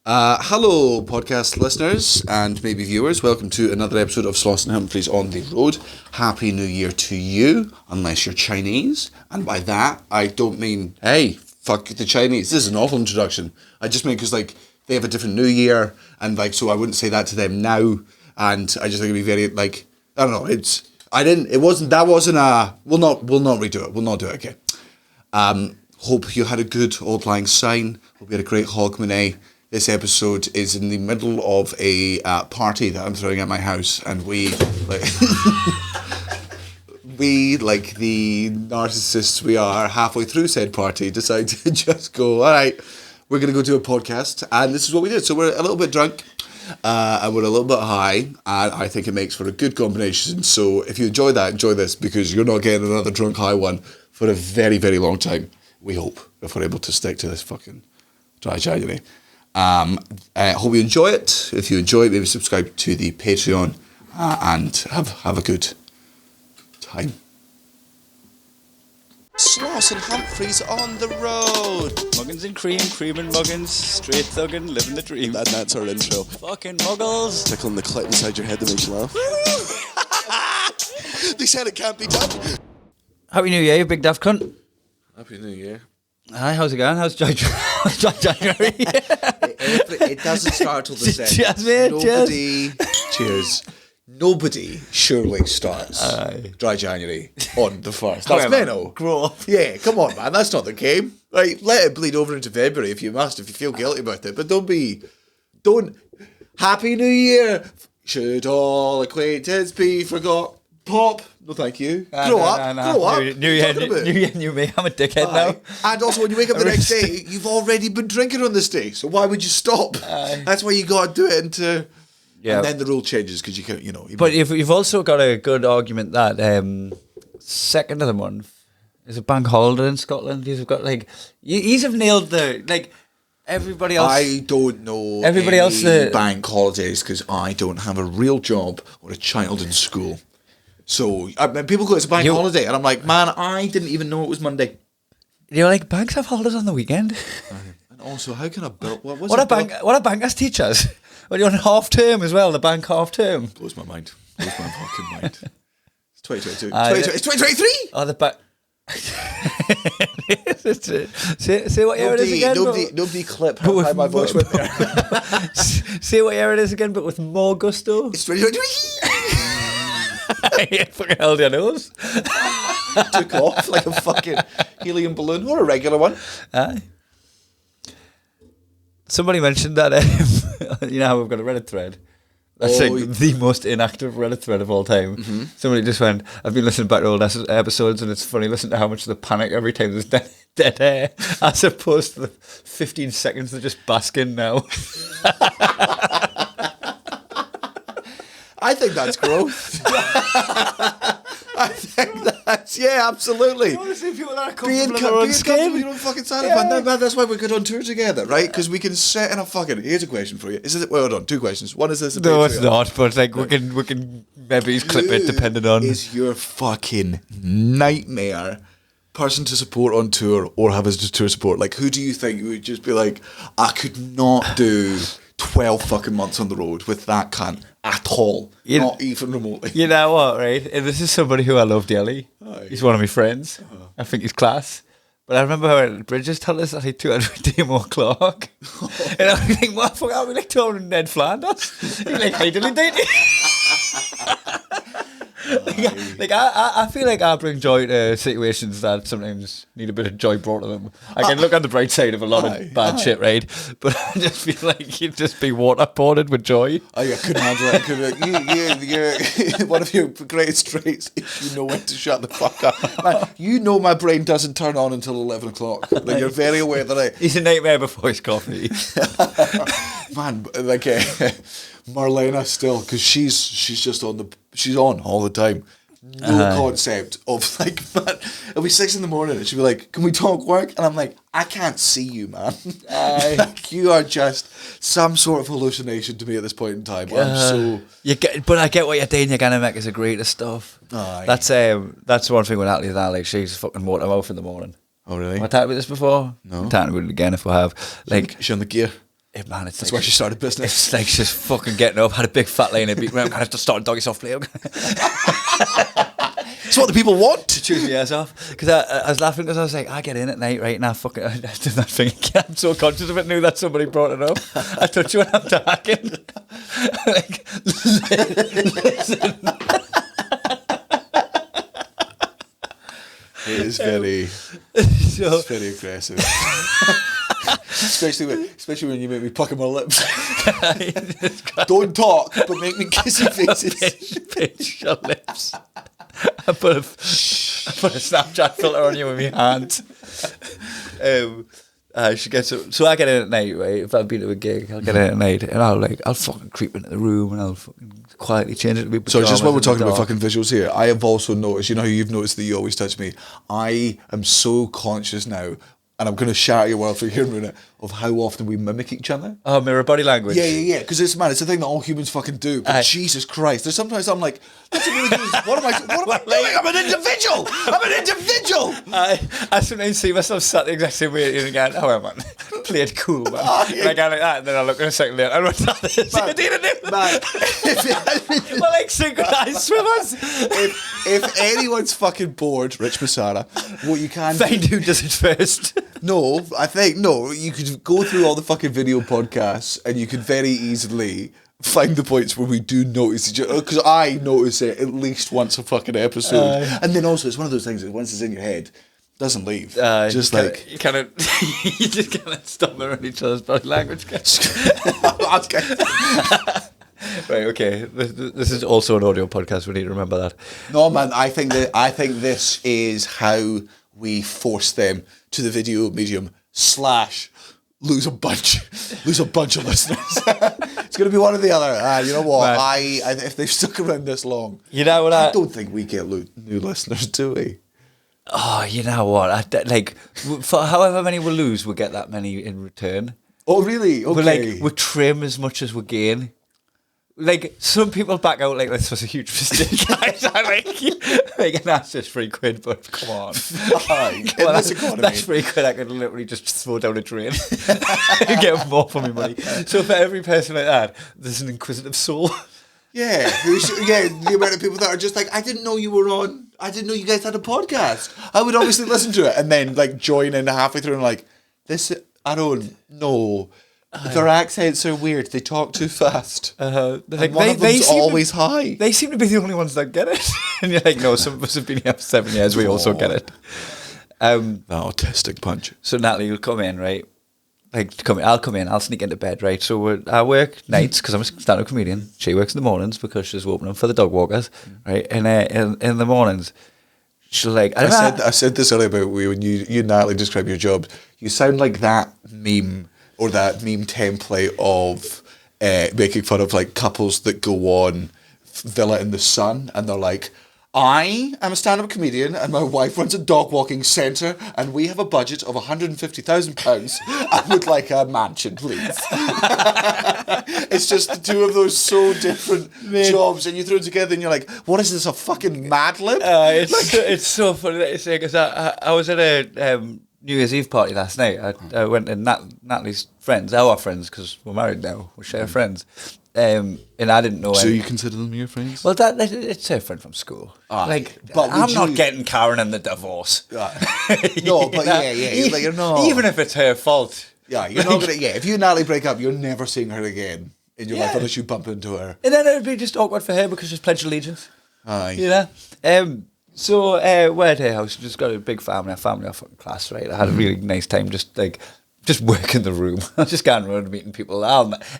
Hello, podcast listeners and maybe viewers. Welcome to another episode of Sloss and Humphries on the road. Happy New Year to you, unless you're Chinese. And by that, I don't mean, hey, fuck the Chinese. This is an awful introduction. I just mean because, they have a different New Year, and, so I wouldn't say that to them now. And I just think it'd be very, I don't know, we'll not redo it. We'll not do it again. Hope you had a good Auld Lang Syne. Hope you had a great Hogmanay. This episode is in the middle of a party that I'm throwing at my house, and we, like the narcissists we are, halfway through said party, decide to just go, all right, we're going to go do a podcast, and this is what we did. So we're a little bit drunk, and we're a little bit high, and I think it makes for a good combination. So if you enjoy that, enjoy this, because you're not getting another drunk high one for a very, very long time. We hope, if we're able to stick to this fucking dry January. Hope you enjoy it. If you enjoy it, maybe subscribe to the Patreon and have a good time. Sloss and Humphries on the road. Muggins and Cream, Cream and Muggins, straight thuggin', living the dream. And that's our intro. Fucking muggles. Tickling the clit inside your head that makes you laugh. They said it can't be done. Happy New Year, you big daft cunt. Happy New Year. Hi, how's it going? How's January? It doesn't start till the second. Cheers, mate. Nobody, cheers. Nobody surely starts dry January on the 1st. That's mental. Grow up. Yeah, come on, man. That's not the game. Right, let it bleed over into February if you must, if you feel guilty about it. But don't. Happy New Year. Should all acquaintance be forgot? Pop. No, thank you. Grow up. New Year, new me. I'm a dickhead now. And also, when you wake up the next day, you've already been drinking on this day. So why would you stop? That's why you got to do it into... Yeah. And then the rule changes because you can't, But you've also got a good argument that second of the month is a bank holiday in Scotland. You've got, you've nailed the, everybody else. I don't know everybody else bank holidays because I don't have a real job or a child in school. So people go, it's a bank holiday, and I'm like, man, I didn't even know it was Monday. You're like, banks have holidays on the weekend. And also, how can a bill? What a bankers teach us? Well, you're on half term as well. The bank half term blows my mind. Blows my fucking mind. It's 2022. It's 2023. Oh, the bank. Say what year it is again. Nobody clip how my voice went there. Say what year it is again, but with more gusto. It's 2023. Yeah, fucking held your nose. Took off like a fucking helium balloon or a regular one. Aye. Somebody mentioned that you know how we've got a Reddit thread. That's the most inactive Reddit thread of all time. Mm-hmm. Somebody just went, I've been listening back to old episodes, and it's funny listening to how much they panic every time there's dead air, as opposed to the 15 seconds they're just basking now. I think that's growth. I think that's, absolutely. You want to see people that are being comfortable, you don't fucking stand up. And that's why we're good on tour together, right? Because we can set in a fucking... Here's a question for you. Hold on, 2 questions. One is this... No, it's not, but we can maybe clip it depending on... Is your fucking nightmare person to support on tour or have as tour support? Who do you think would just be like, I could not do 12 fucking months on the road with that cunt at all, not even remotely. You know what, right? And this is somebody who I love dearly. Aye. He's one of my friends. I think he's class. But I remember how Bridges told us that he 200 Demo Clark. And I was like, what the fuck are we 200 Ned Flanders? He's like, hey, dilly-dilly. I feel like I bring joy to situations that sometimes need a bit of joy brought to them. I can look on the bright side of a lot of bad shit, right? But I just feel like you'd just be waterboarded with joy. I couldn't handle it. You're one of your greatest traits is you know when to shut the fuck up. Man, you know my brain doesn't turn on until 11 o'clock. You're very aware that He's a nightmare before his coffee. Man, Marlena still, because she's just she's on all the time. No concept of man, it'll be 6 a.m. and she'll be like, can we talk work? And I'm like, I can't see you, man. You are just some sort of hallucination to me at this point in time. But I get what you're doing. You're gonna make us agree to stuff. That's one thing with Natalie's now. She's fucking water mouth in the morning. Oh really? Have I talked about this before? No. I'm talking about it again if we have. Is she on the gear? Man, it's That's like why she started business. It's like she's fucking getting up, had a big fat lay in a beat. I'm gonna have to start a doggy soft play. It's what the people want. To choose my ass off. Because I was laughing because I was like, I get in at night, right? And I fucking I do that thing again. I'm so conscious of it now that somebody brought it up. I touch you when I'm talking. Like, listen. It is very aggressive. Especially when you make me pucker my lips. Don't talk, but make me kissy faces. Pinch your lips. I put a Snapchat filter on you with my hand. She gets it. So I get in at night, right? If I've been to a gig, I'll get in at night, and I'll fucking creep into the room, and I'll fucking quietly change it to be. So just while we're talking about fucking visuals here, I have also noticed. You know how you've noticed that you always touch me. I am so conscious now. And I'm going to shatter your world for hearing it, of how often we mimic each other. Oh, mirror body language. Yeah. Because it's a thing that all humans fucking do. But Jesus Christ, there's sometimes I'm like, that's a really good. What am I doing? I'm an individual. I sometimes see myself sat the exact same way and going, oh, man, play it cool, man. And I go like that, and then I look in a second later, I don't know what that is. Man. We're like synchronized swimmers. If anyone's fucking bored, Rich Masara, what you can find who does it first. No, you could go through all the fucking video podcasts and you could very easily find the points where we do notice each other, because I notice it at least once a fucking episode. And then also it's one of those things that once it's in your head, doesn't leave. Just like you kind of you just kind of stop mirroring each other's body language. Right, okay. This is also an audio podcast. We need to remember that. No, man. I think this is how we force them to the video medium / lose a bunch of listeners. It's going to be one or the other. You know what? Man. If they've stuck around this long, you know what? I don't think we get new listeners, do we? Oh, you know what? For however many we lose, we'll get that many in return. Oh, really? Okay. We trim as much as we gain. Like, some people back out like this was a huge mistake, guys. Like, that's just £3, but come on. That's £3 I could literally just throw down a drain. You get more for my money. So for every person like that, there's an inquisitive soul. Yeah, the amount of people that are just like, I didn't know you were on. I didn't know you guys had a podcast. I would obviously listen to it and then like join in halfway through and like, this, I don't know. Their accents are weird. They talk too fast. Like one of them's always high. They seem to be the only ones that get it. And you're like, no, some of us have been here for 7 years. We also get it. That autistic punch. So Natalie will come in, right? I'll come in. I'll sneak into bed, right? So I work nights because I'm a stand-up comedian. She works in the mornings because she's opening for the dog walkers, right? And in the mornings, she'll like. I said this earlier about when you and Natalie describe your job. You sound like that meme. Or that meme template of making fun of like couples that go on Villa in the Sun and they're like, I am a stand-up comedian and my wife runs a dog walking centre and we have a budget of £150,000. I would like a mansion, please. It's just the two of those so different jobs and you throw it together and you're like, what is this, a fucking Mad Lib? It's so funny that you say, because I was at a New Year's Eve party last night. I went to Natalie's friends, our friends, because we're married now. We share friends. And I didn't know. So you consider them your friends? Well, it's her friend from school. But I'm not getting Karen in the divorce. No, but yeah. Even if it's her fault. Yeah, you're not gonna. Yeah, if you and Natalie break up, you're never seeing her again in your life unless you bump into her. And then it would be just awkward for her because she's pledged allegiance. Aye. You know. So we're at her house. Just got a big family. Our family are fucking class, right? I had a really nice time. Just working the room. I was just going around meeting people.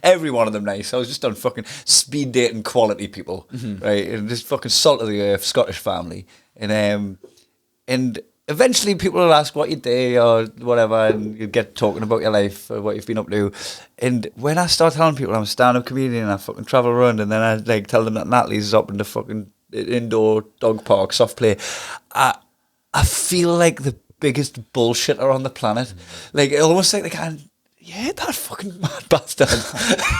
Every one of them nice. I was just on fucking speed dating quality people, right? And just fucking salt of the earth Scottish family. And eventually people will ask what you do or whatever, and you get talking about your life or what you've been up to. And when I start telling people I'm a stand-up comedian and I fucking travel around, and then I like tell them that Natalie's up in the fucking indoor dog park, soft play, I feel like the biggest bullshitter on the planet. Like, almost like they can't, that fucking mad bastard.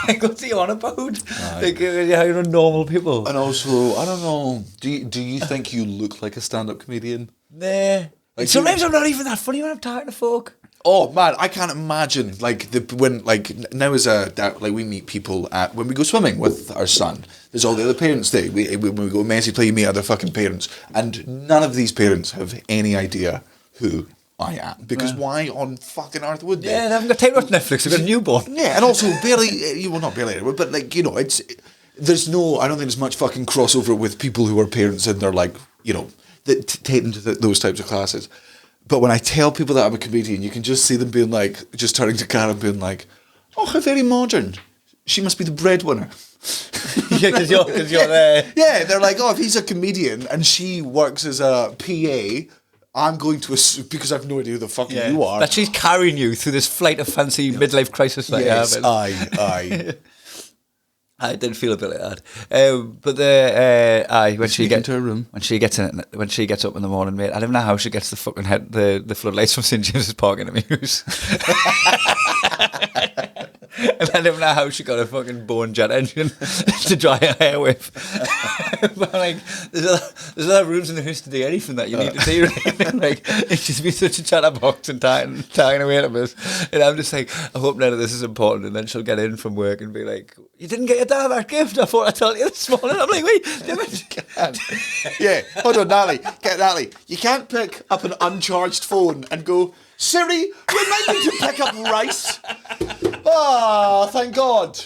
Like, what's he on about? Like, you're normal people. And also, I don't know, do you think you look like a stand-up comedian? Nah. Like, sometimes I'm not even that funny when I'm talking to folk. Oh man, I can't imagine when now as a we meet people when we go swimming with our son. There's all the other parents there. When we go messy play, you meet other fucking parents, and none of these parents have any idea who I am, because why on fucking earth would they? Yeah, they haven't got time to watch Netflix. They've got a newborn. Yeah, and also barely, well, not barely, but there's no. I don't think there's much fucking crossover with people who are parents and they're that take them to those types of classes. But when I tell people that I'm a comedian, you can just see them being like, just turning to Karen, being like, "Oh, how very modern. She must be the breadwinner." Yeah, because you're there. Yeah, they're like, "Oh, if he's a comedian and she works as a PA, I'm going to assume, because I've no idea who the fuck you are, that she's carrying you through this flight of fancy midlife crisis that yes, you're having." Aye. I did feel a bit like that, but when she gets into her room, when she gets up in the morning, mate, I don't know how she gets the fucking the floodlights from St James's Park into my house. And I don't know how she got a fucking bone jet engine to dry her hair with. But there's other rooms in the house to do anything that you need to do. Right? It's just been such a chatterbox and tying away at us. And I'm just like, I hope none of this is important. And then she'll get in from work and be like, "You didn't get your dad that gift? I thought I told you this morning." I'm like, "Wait, damn it." Yeah, hold on, Natalie. You can't pick up an uncharged phone and go, "Siri, remind me to pick up rice." Oh, thank God.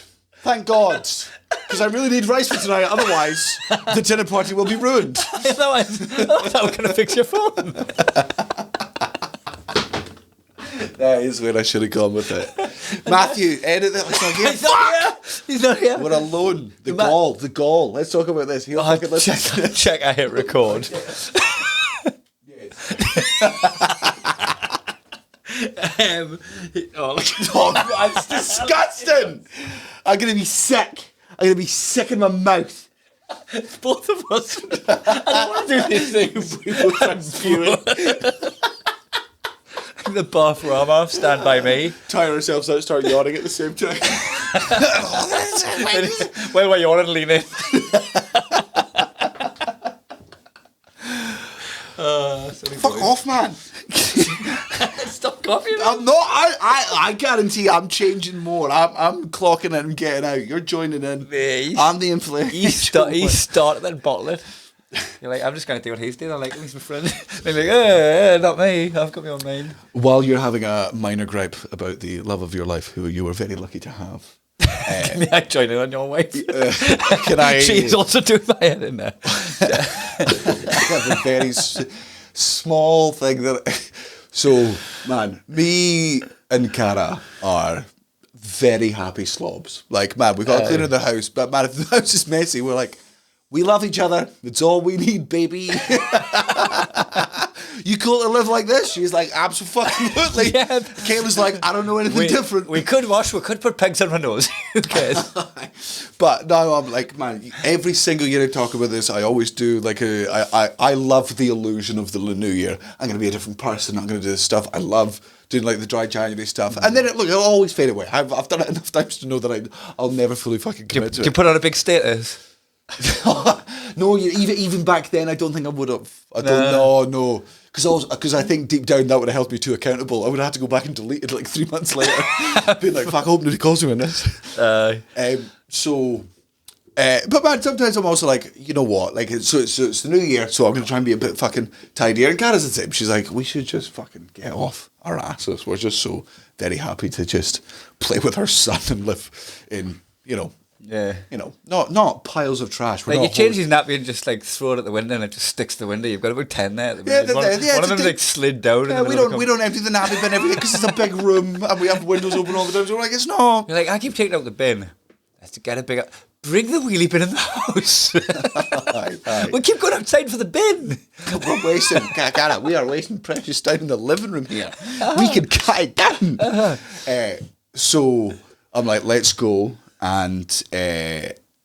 Because I really need rice for tonight, otherwise the dinner party will be ruined. Otherwise, we're going to fix your phone. That is where I should have gone with it. Matthew, edit that. He's not here. We're alone. The gall. Let's talk about this. Check, I hit record. That's disgusting. I'm going to be sick. In my mouth. Both of us. I don't want to do these things. We both are fuming. The Barthrama, Stand By Me. Tire ourselves out, start yawning at the same time. Well, while you're on and lean in. Fuck off, man. Stop coughing. I'm not. I guarantee I'm changing more. I'm clocking in and getting out. You're joining in. I'm the influencer. He started then bottle it. You're like, I'm just going to do what he's doing. I'm like, he's my friend. They're like, not me. I've got my own mind. While you're having a minor gripe about the love of your life, who you were very lucky to have. Can I join in on your wife? Can I? She's also doing my head in there. I have a very small thing that. So, man, me and Cara are very happy slobs. Like, man, we've got to clean the house, but man, if the house is messy, we're like, we love each other. That's all we need, baby. You cool to live like this? She's like, absolutely. Yeah. Kayla's like, I don't know anything different. We could put pegs on our nose. Who cares? But now I'm like, man, every single year I talk about this, I always do like I love the illusion of the New Year. I'm going to be a different person. I'm going to do this stuff. I love doing like the dry January stuff. And then it'll always fade away. I've done it enough times to know that I'll never fully fucking commit to it. You put on a big status? No, even back then, I don't think I would have. I don't know, no. Because I think deep down that would have held me too accountable. I would have had to go back and delete it like 3 months later. Being like, fuck, I hope nobody calls me on this. But man, sometimes I'm also like, you know what? Like, so it's the new year, so I'm going to try and be a bit fucking tidier. And Kara's the same. She's like, we should just fucking get off our asses. We're just so very happy to just play with our son and live in, not piles of trash. Like, you change his nappy and just like throw it at the window and it just sticks to the window. You've got about 10 there. One of them's like slid down. Yeah, we don't empty the nappy bin every day because it's a big room and we have windows open all the time. So we're like, it's not. You're like, I keep taking out the bin. Let's get a bigger. Bring the wheelie bin in the house. Aye. We keep going outside for the bin. We're wasting. We are wasting precious time in the living room here. We could cut it down. So I'm like, let's go. And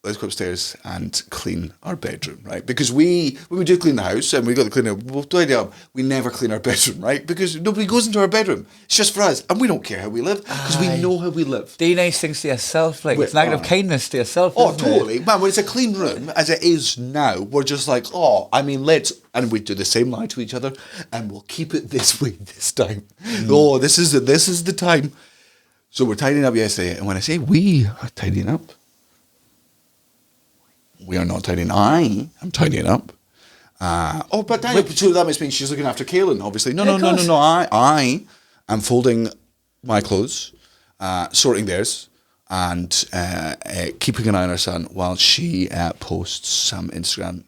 let's go upstairs and clean our bedroom, right? Because when we do clean the house and we got the cleaner, we'll tidy up. We never clean our bedroom, right? Because nobody goes into our bedroom. It's just for us, and we don't care how we live because we know how we live. Do nice things to yourself, like it's an act of kindness to yourself. Oh, totally, man. When it's a clean room as it is now, we're just like, and we do the same lie to each other, and we'll keep it this way this time. Oh, this is the time. So we're tidying up yesterday, and when I say we are tidying up, we are not tidying. I am tidying up. But Daniel, so that must mean she's looking after Kaylin, obviously. No. I am folding my clothes, sorting theirs, and keeping an eye on her son while she posts some Instagram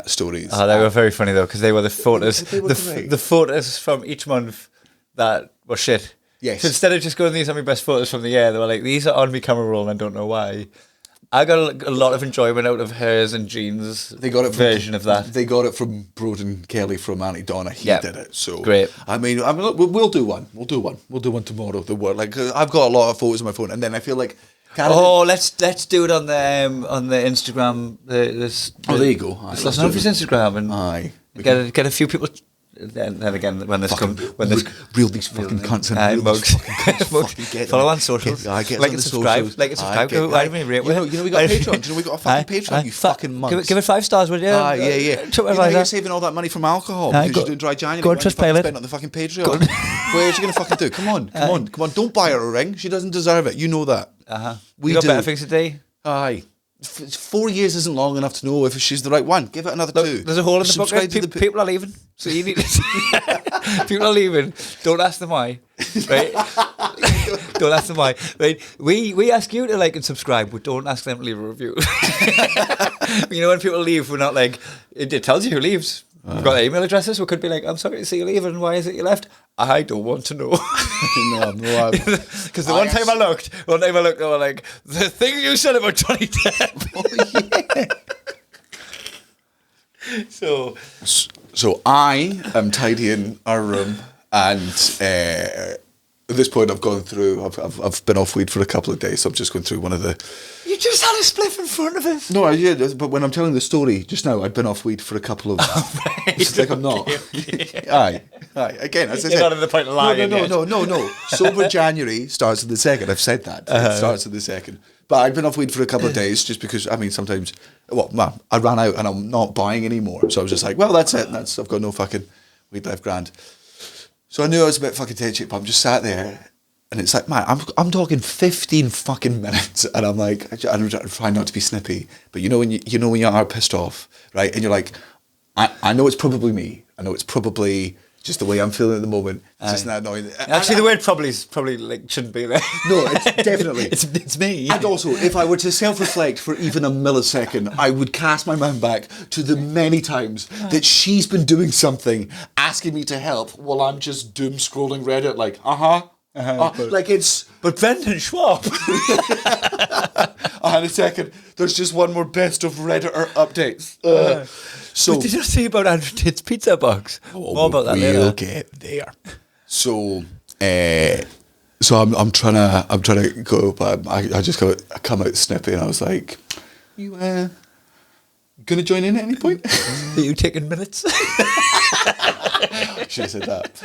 stories. Oh, they were very funny though, because they were the photos. They were great. The photos from each month that were shit. Yes. So instead of just going, these are my best photos from the year, they were like, these are on my camera roll and I don't know why. I got a lot of enjoyment out of hers and Jean's version of that. They got it from Broden Kelly from Auntie Donna. He did it. So great. I mean, look, we'll do one. We'll do one tomorrow. The word, like, I've got a lot of photos on my phone, and then I feel like. Let's do it on the Instagram. There you go. Sloss and Humphries Instagram, and get a few people. Then again, when this comes, reel these fucking cunts in, mugs. Follow on socials, like and subscribe, Why do we rate? You know we got a Patreon. Do you know we got a fucking Patreon? You fucking mugs. Give it 5 stars, would you? Yeah. You know you're saving all that money from alcohol because you're doing dry January. Go on Trustpilot. Spend on the fucking Patreon. What else are you gonna fucking do? Come on! Don't buy her a ring. She doesn't deserve it. You know that. We got better things today. Aye. 4 years isn't long enough to know if she's the right one. Give it another 2. There's a hole in the book. Right? People are leaving, so you need to. People are leaving. Don't ask them why. Right? Don't ask them why. Right? We ask you to like and subscribe, but don't ask them to leave a review. You know, when people leave, we're not like it tells you who leaves. We've got email addresses. We could be like, I'm sorry to see you leaving. Why is it you left? I don't want to know. No. Because the one time I looked, they were like, the thing you said about Johnny Depp. So I am tidying our room, and at this point I've gone through. I've been off weed for a couple of days, so I'm just going through one of the. You just had a spliff in front of us. No, I did, but when I'm telling the story just now, I'd been off weed for a couple of. It's like I'm not. Okay. Aye. Again, as I said. You're not in the point of lying. No. Sober January starts on the 2nd. I've said that. It starts on the 2nd. But I'd been off weed for a couple of days just because, I mean, sometimes, I ran out and I'm not buying anymore. So I was just like, well, that's it. I've got no fucking weed left, grand. So I knew I was a bit fucking tension, but I'm just sat there. And it's like, man, I'm talking 15 fucking minutes, and I'm like, I'm trying not to be snippy, but you know when you are pissed off, right? And you're like, I know it's probably me. I know it's probably just the way I'm feeling at the moment. It's just not annoying. Actually, the word probably like shouldn't be there. No, it's definitely it's me. And also, if I were to self-reflect for even a millisecond, I would cast my mind back to the many times that she's been doing something, asking me to help, while I'm just doom scrolling Reddit, like, like it's. But Brendan Schwab. In a second, there's just one more best of Redditor updates. So did you see about Andrew Tate's pizza box? More about that later. We'll get there. So, I'm trying to go, but I just come out snippy, and I was like, "You gonna join in at any point? Are you taking minutes?" Should have said that.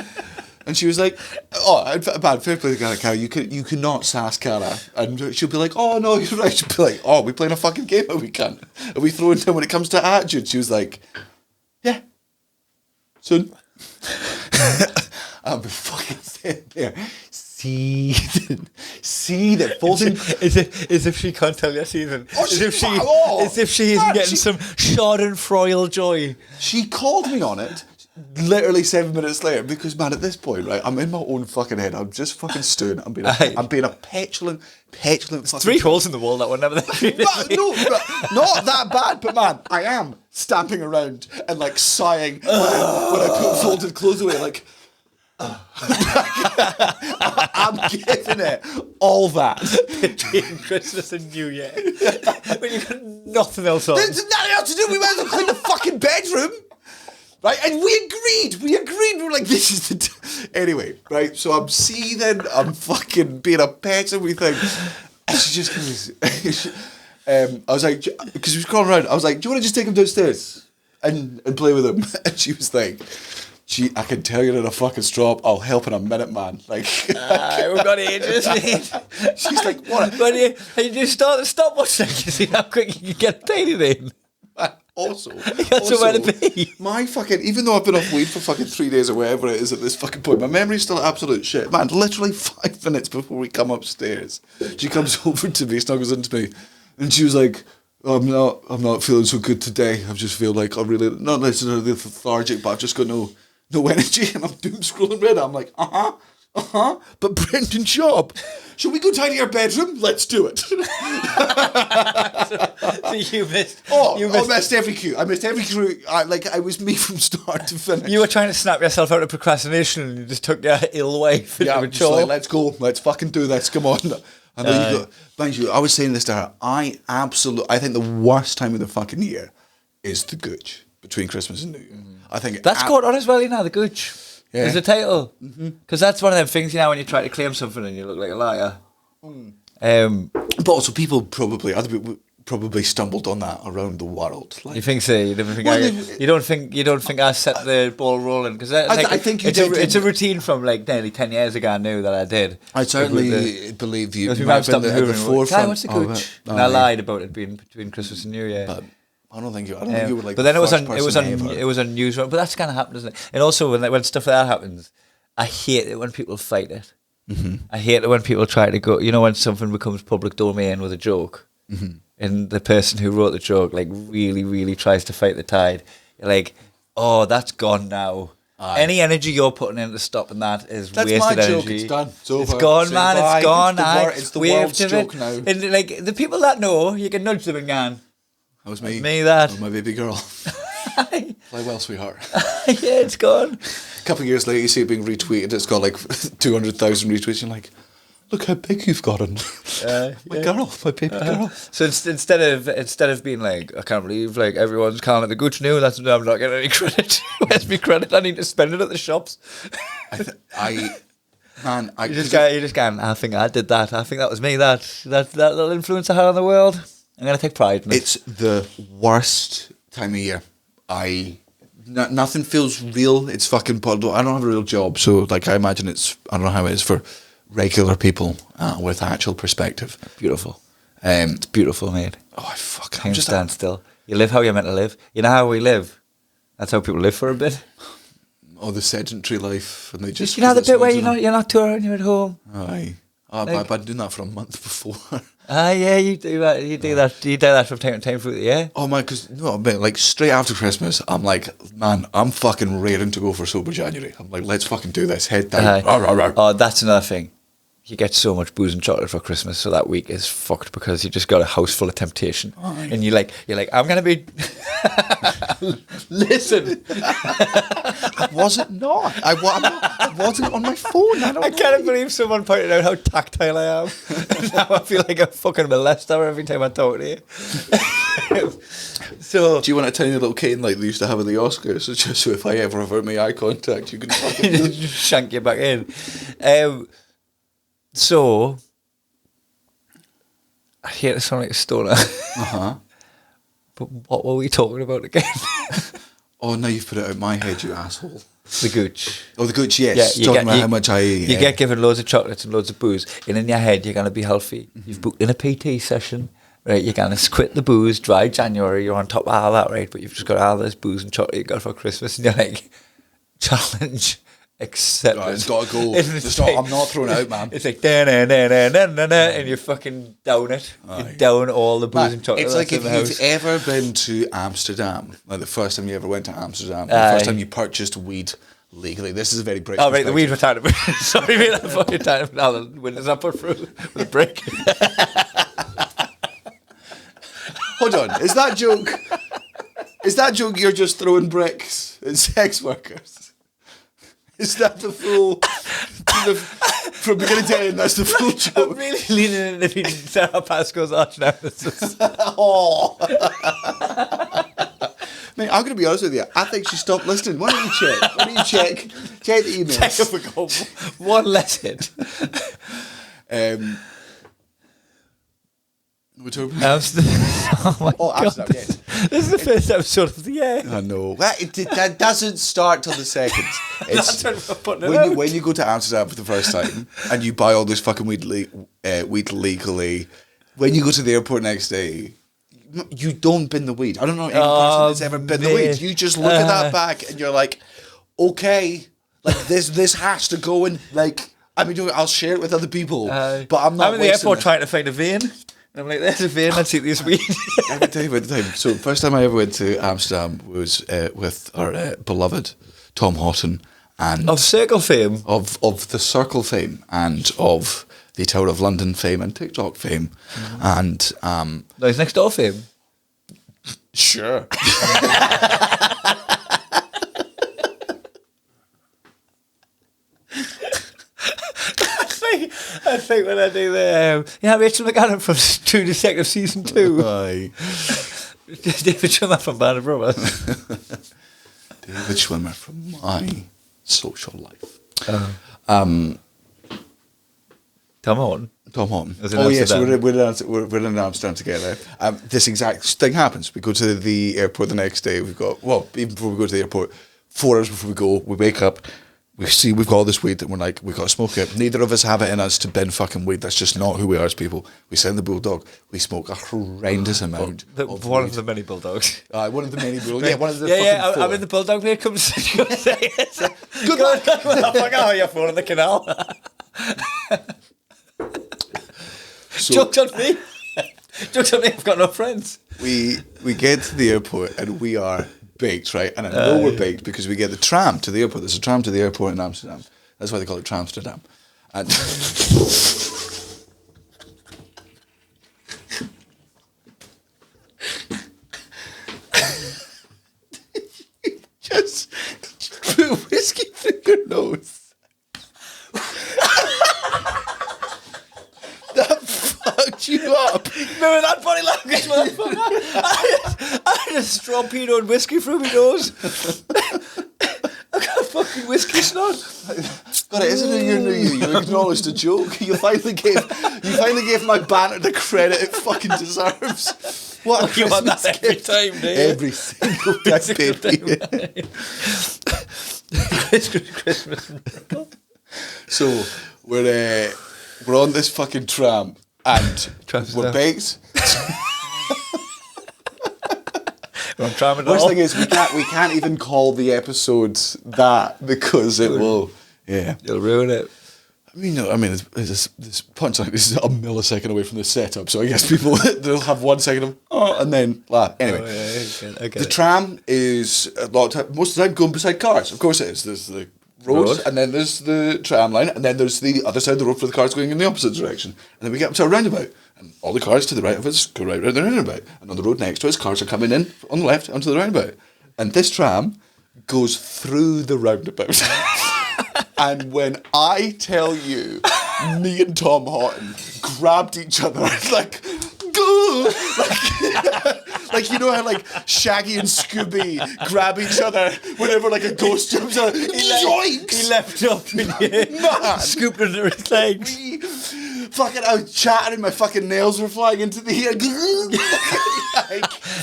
And she was like, "Oh, bad fair play to Cara. You cannot sass Cara." And she'll be like, "Oh no, you're right." She'll be like, "Oh, we playing a fucking game, or we can't? Are we throwing down when it comes to attitude?" She was like, "Yeah, soon." I'll be fucking sitting there, see that folding. As if she can't tell you season. As if she isn't getting some Schadenfreude joy. She called me on it. Literally 7 minutes later, because man, at this point, right, I'm in my own fucking head. I'm just fucking stewing. I'm being a petulant. Fucking 3 holes in the wall that were never there. Not that bad, but man, I am stamping around and like sighing when I put folded clothes away. Like, I'm giving it all that between Christmas and New Year when you've got nothing else on. There's nothing else to do. We might as well clean the fucking bedroom. Right, and we agreed. We were like, this is the anyway, right? So I'm seething. I'm fucking being a pet and everything. And she just goes, I was like, because he was crawling around, I was like, do you want to just take him downstairs and play with him? And she was like, gee, I can tell you're in a fucking strop. I'll help in a minute, man. Like, we've got ages, mate. She's like, what? When you just start the stopwatch thing, you see how quick you can get dated in. Also, somewhere to be. My fucking, even though I've been off weed for fucking 3 days or whatever it is at this fucking point, my memory's still absolute shit. Man, literally 5 minutes before we come upstairs, she comes over to me, snuggles into me, and she was like, I'm not feeling so good today. I just feel like I'm really, not necessarily lethargic, but I've just got no energy, and I'm doom scrolling Reddit. I'm like, but Brendan Schaub, shall we go tidy our bedroom? Let's do it. So you missed. I missed every cue. I missed every cue. I was me from start to finish. You were trying to snap yourself out of procrastination, and you just took your ill wife into a just chore. like, let's go. Let's fucking do this. Come on. I know you got. Mind you, I was saying this to her. I think the worst time of the fucking year is the gooch between Christmas and New Year. I think that's caught on as well, you know, the gooch. Yeah. Is the title. Because that's one of them things, you know, when you try to claim something and you look like a liar. But also other people probably stumbled on that around the world. Like, you think so? You don't think I set the ball rolling? Because I think it's a routine from like nearly 10 years ago. I knew that I did. I certainly believe you. You might have been at the forefront. What's the gooch? And I lied about it being between Christmas and New Year. But I don't think you were like. But then it was on news. But that's kind of happened, isn't it? And also when stuff like that happens, I hate it when people fight it. I hate it when people try to go. You know, when something becomes public domain with a joke, and the person who wrote the joke like really, really tries to fight the tide. You're like, oh, that's gone now. Aye. Any energy you're putting into stopping that is wasted my energy. Joke. It's done. It's over. It's gone, man. Bye. It's gone. It's the world's joke now. And like the people that know, you can nudge them and go, that was me. That was my baby girl. Play well, sweetheart. Yeah, it's gone. A couple of years later, you see it being retweeted. It's got like 200,000 retweets. You're like, look how big you've gotten. My baby girl. So instead of being like, I can't believe like everyone's calling it the gooch new, I'm not getting any credit. Where's me credit? I need to spend it at the shops. You just going, I think I did that. I think that was me. That little influence I had on the world. I'm gonna take pride in it. It's the worst time of year. Nothing feels real. It's fucking. I don't have a real job, so like I imagine I don't know how it is for regular people with actual perspective. Beautiful. It's beautiful, mate. Oh fuck! I'm just stand still. You live how you're meant to live. You know how we live. That's how people live for a bit. Oh, the sedentary life, and they just. You know the bit where you're not touring, you're at home. Aye. I've been doing that for a month before. Yeah, you do that. You do that from time to time through the year. Oh man, because like straight after Christmas, I'm like, man, I'm fucking raring to go for sober January. I'm like, let's fucking do this. Head down. Oh, that's another thing. You get so much booze and chocolate for Christmas, so that week is fucked because you just got a house full of temptation, and you're like, I'm gonna be. Listen, I wasn't on my phone. I can't believe someone pointed out how tactile I am. Now I feel like a fucking molester every time I talk to you. So, do you want a tiny little cane like they used to have at the Oscars? So just so if I ever avert my eye contact, you can fucking shank you back in. So, I hate to sound like a stoner. But what were we talking about again? Oh, now you've put it out of my head, you asshole. The gooch. Oh, the gooch, yes. Yeah, talking about how much I eat. You get given loads of chocolates and loads of booze, and in your head, you're going to be healthy. You've booked in a PT session, right? You're going to quit the booze, dry January, you're on top of all that, right? But you've just got all this booze and chocolate you got for Christmas, and you're like, challenge accepted. Right, it's got to go. I'm not throwing it out, man. It's like, and you fucking down it. Aye. You down all the booze and chocolate. It's like if you've ever been to Amsterdam, like the first time you ever went to Amsterdam, the first time you purchased weed legally. This is a very British. Oh, right, the weed we're talking about. Sorry, mate, I thought you were talking about all the windows I put through with a brick. Hold on, is that joke you're just throwing bricks at sex workers? Is that the full, from beginning to end, that's the full joke? I'm really leaning into Sarah Pascoe's arch analysis. Oh. Mate, I'm going to be honest with you. I think she stopped listening. Why don't you check? Check the emails. Check if we got one less hit. We're talking Oh my God. Amsterdam, yes. This is the first episode of the year. I know. Well, that doesn't start till the second. That's when we're putting it out. When you go to Amsterdam for the first time and you buy all this fucking weed legally, when you go to the airport next day, you don't bin the weed. I don't know any person that's ever bin the weed. You just look at that bag and you're like, okay, like this has to go in. Like, I mean, I'll share it with other people, but I'm not. I'm in the airport trying to find a vein. And I'm like, there's a vein, let's take this weed. I can tell you about the time. So, first time I ever went to Amsterdam was with our beloved Tom Houghton and Of Circle fame. of the Circle fame and of the Tower of London fame and TikTok fame, and No, he's next door fame. sure. I think when I do the Rachel McAdam from True Detective season 2. Aye. David Schwimmer from Band of Brothers. David Schwimmer from My Social Life. Tom Horton. Tom Houghton. Was in Oh yes, Amsterdam. we're in Amsterdam together. This exact thing happens. We go to the airport the next day. We've got even before we go to the airport, 4 hours before we go, we wake up. We see we've got all this weed and we're like, we've got to smoke it. Neither of us have it in us to bin fucking weed. That's just not who we are as people. We send the bulldog. We smoke a horrendous amount of One weed. of the many bulldogs. One of the many bulldogs. Yeah, one of the Yeah, fucking I'm four. in the bulldog here. Come say it. Good luck. Fuck out, you're falling in the canal. So Joke's on me. Joke's on me, I've got no friends. we get to the airport and we are baked, right? And I know we're baked because we get the tram to the airport. There's a tram to the airport in Amsterdam. That's why they call it Tramsterdam. And just put whiskey through your nose. That fucked you up. Remember that body language, motherfucker? I just torpedoed whiskey through my nose. I've got a fucking whiskey snot. God, it isn't a year new you. You acknowledged a joke. You finally gave my banter the credit it fucking deserves. What a You want that Christmas every gift. time, do you? Every single time, baby. Christmas miracle. So we're on this fucking tram and Tram's we're there. baked. We're on tram and Worst all. thing is we can't even call the episode that because it will. Yeah. You'll ruin it. I mean, no, this punchline is a millisecond away from the setup, so I guess people they'll have 1 second of and then laugh. Anyway, the tram is a lot of time, most of the time going beside cars. Of course, it is. There's the road, and then there's the tram line, and then there's the other side of the road for the cars going in the opposite direction. And then we get up to a roundabout, and all the cars to the right of us go right round the roundabout, and on the road next to us, cars are coming in on the left onto the roundabout, and this tram goes through the roundabout. And when I tell you, me and Tom Houghton grabbed each other like, go! Like you know how like Shaggy and Scooby grab each other whenever like a ghost jumps out. Yoinks! He left up and Man. scooped under his legs. Fucking, I was chatting and my fucking nails were flying into the air.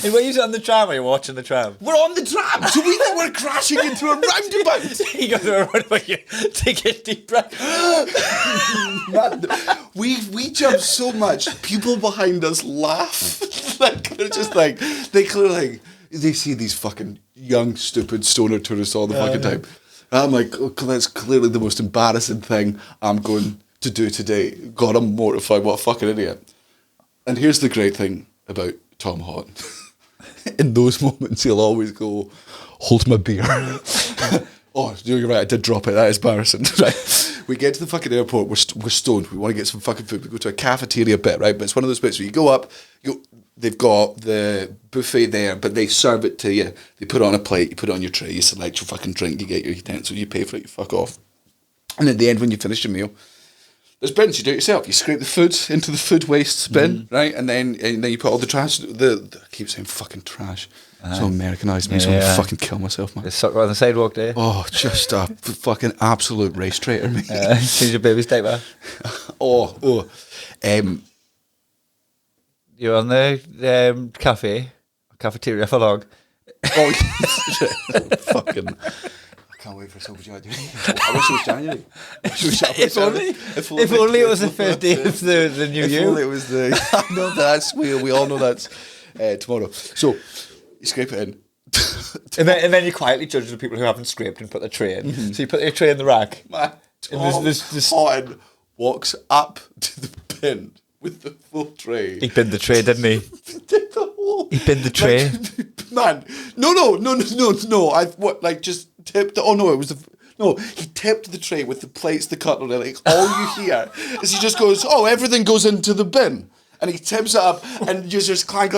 And were you on the tram or you watching the tram? We're on the tram, so we think we're crashing into a roundabout. You go to a roundabout, you take a deep breath. Man, we jump so much. People behind us laugh. Like they're just like they clearly they see these fucking young stupid stoner tourists all the fucking time. And I'm like, oh, that's clearly the most embarrassing thing I'm going to do today. God, I'm mortified. What a fucking idiot. And here's the great thing about Tom Houghton. In those moments, he'll always go, hold my beer. Oh, you're right, I did drop it. That is embarrassing. Right. We get to the fucking airport, we're stoned. We want to get some fucking food. We go to a cafeteria bit, right? But it's one of those bits where you go up, they've got the buffet there, but they serve it to you. They put it on a plate, you put it on your tray, you select your fucking drink, you get your utensil, you pay for it, you fuck off. And at the end, when you finish your meal, there's bins, you do it yourself. You scrape the food into the food waste bin, right? And then you put all the trash, I keep saying fucking trash. So Americanised me, so I'm fucking kill myself, man. There's sucker on the sidewalk there. Oh, just a fucking absolute race traitor, me. Change your baby's diaper. you're on the cafeteria for long. Oh, fucking. I can't wait for Sober January. I wish it was January. If only it was the first day of the new year. If only it was the. I know that's we all know that's tomorrow. So you scrape it in. and then you quietly judge the people who haven't scraped and put the tray in. So you put your tray in the rack. Man, and this Tom walks up to the bin with the full tray. He binned the tray, didn't he? He did the whole. He binned the tray. Man, no. Just tipped. Oh no, it was the. No, he tipped the tray with the plates, the cutlery. Like all you hear is he just goes, "Oh, everything goes into the bin." And he tips it up and just clank,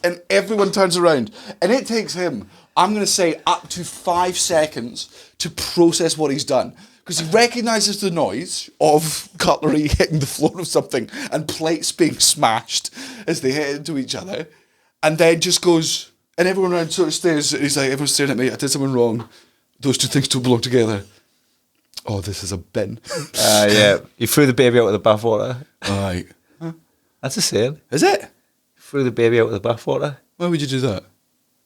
and everyone turns around. And it takes him, I'm going to say, up to 5 seconds to process what he's done. Because he recognises the noise of cutlery hitting the floor of something and plates being smashed as they hit into each other. And then just goes, and everyone around sort of stares. He's like, everyone's staring at me. I did something wrong. Those two things don't belong together. Oh, this is a bin. Yeah. He threw the baby out with the bathwater. Right. That's a saying. Is it? Threw the baby out with the bathwater. Why would you do that?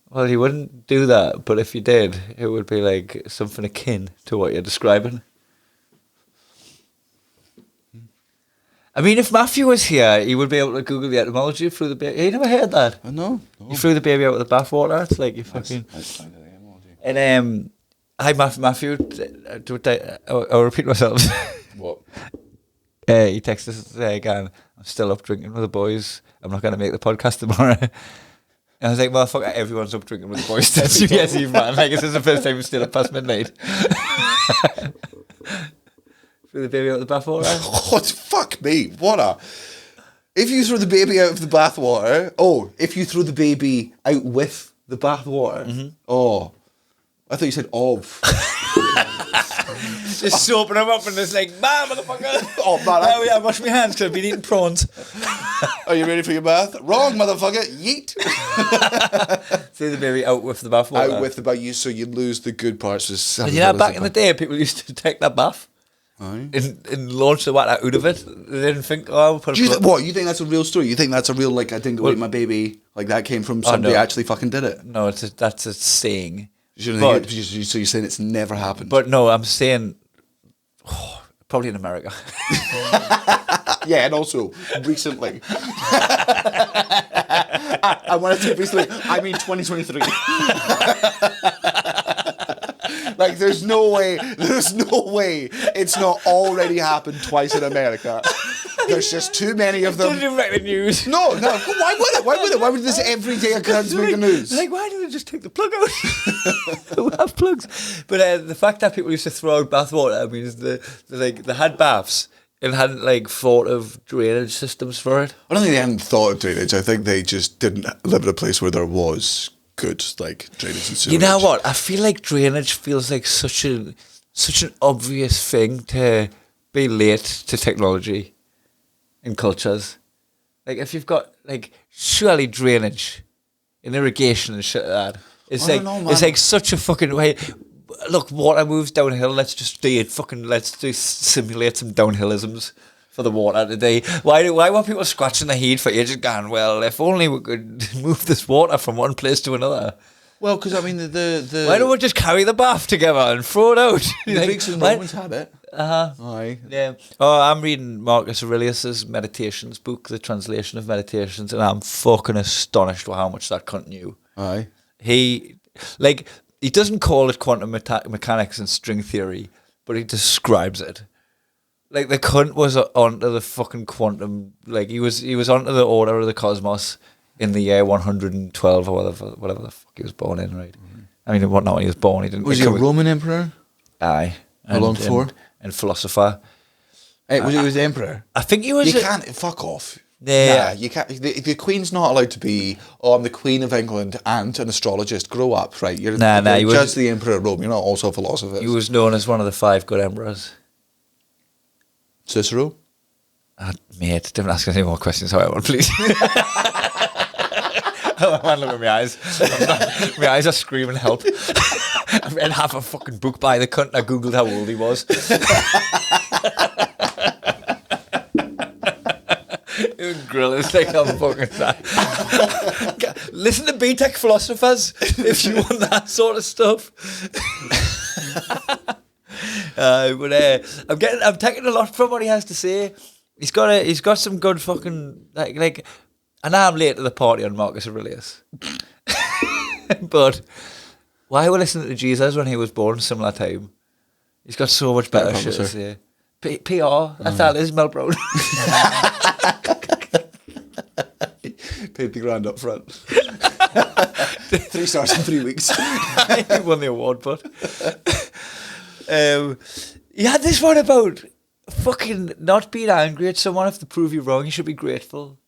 Well, you wouldn't do that, but if you did, it would be like something akin to what you're describing. I mean, if Matthew was here, he would be able to Google the etymology of threw the baby. You never heard that? No. You threw the baby out with the bathwater. It's like you fucking. That's fine, the etymology. And hi Matthew. I'll repeat myself. What? He texted us again. I'm still up drinking with the boys. I'm not going to make the podcast tomorrow. And I was like, motherfucker, everyone's up drinking with the boys. That's yes, Eve, man. Like, this is the first time we're still up past midnight. Threw the baby out of the bathwater. Oh, fuck me. If you throw the baby out of the bathwater. Oh, if you throw the baby out with the bathwater. Mm-hmm. Oh. I thought you said of. Just soaping him up and it's like, man, motherfucker. Oh, man. I wash my hands because I've been eating prawns. Are you ready for your bath? Wrong, motherfucker. Yeet. Threw the baby out with the bathwater. Out with the bath, so you lose the good parts. And you know, back in the day, people used to take that bath. Aye. And launch the water out of it. They didn't think, oh, we'll put what? You think that's a real story? You think that's a real, like, I didn't go eat my baby, like that came from somebody actually fucking did it? No, that's a saying. So you're saying it's never happened? But no, I'm saying, probably in America. Yeah, and also recently. I want to say recently, I mean 2023. Like, there's no way it's not already happened twice in America. There's just too many of them. Didn't make the news. No, why would it? Why would this everyday occurrence make the news? Like, why didn't they just take the plug out? We have plugs. But the fact that people used to throw out bathwater means they had baths and hadn't like thought of drainage systems for it. I don't think they hadn't thought of drainage. I think they just didn't live in a place where there was good like drainage and sewerage. You know what? I feel like drainage feels like such an obvious thing to be late to technology in cultures. Like, if you've got like surely drainage and irrigation and shit like that. It's it's like such a fucking way. Look, water moves downhill. Let's just do it. Let's simulate some downhillisms for the water today. Why were people scratching their head for ages going, well, if only we could move this water from one place to another. Well, because I mean the why don't we just carry the bath together and throw it out? The Greeks and Romans had it. Aye. Yeah. Oh, I'm reading Marcus Aurelius's Meditations book, the translation of Meditations, and I'm fucking astonished with how much that cunt knew. Aye. He doesn't call it quantum mechanics and string theory, but he describes it. Like, the cunt was onto the fucking quantum. Like, he was onto the order of the cosmos in the year 112 or whatever the fuck he was born in, right? Mm-hmm. I mean, not when he was born. He didn't. Was he a Roman emperor? Aye. How long for? And philosopher. He was the emperor. I think he was. You can't fuck off. Yeah. Nah, you can't. The Queen's not allowed to be. Oh, I'm the Queen of England and an astrologist. Grow up, right? You're just the Emperor of Rome. You're not also a philosopher. He was known as one of the 5 good emperors. Cicero. Mate, don't ask any more questions, however, please. I want to look at my eyes. My eyes are screaming help. I've read half a fucking book by the cunt. I googled how old he was. grill. It's like, I'm fucking sad. Listen to BTEC philosophers if you want that sort of stuff. I'm taking a lot from what he has to say. He's got some good fucking like. I know I'm late to the party on Marcus Aurelius, but why were listening to Jesus when he was born similar time? He's got so much better shit to say. PR, that's all it is, Mel Brown. Paid the grand up front. 3 stars in 3 weeks. He won the award, but he had this one about fucking not being angry at someone if they prove you wrong. You should be grateful.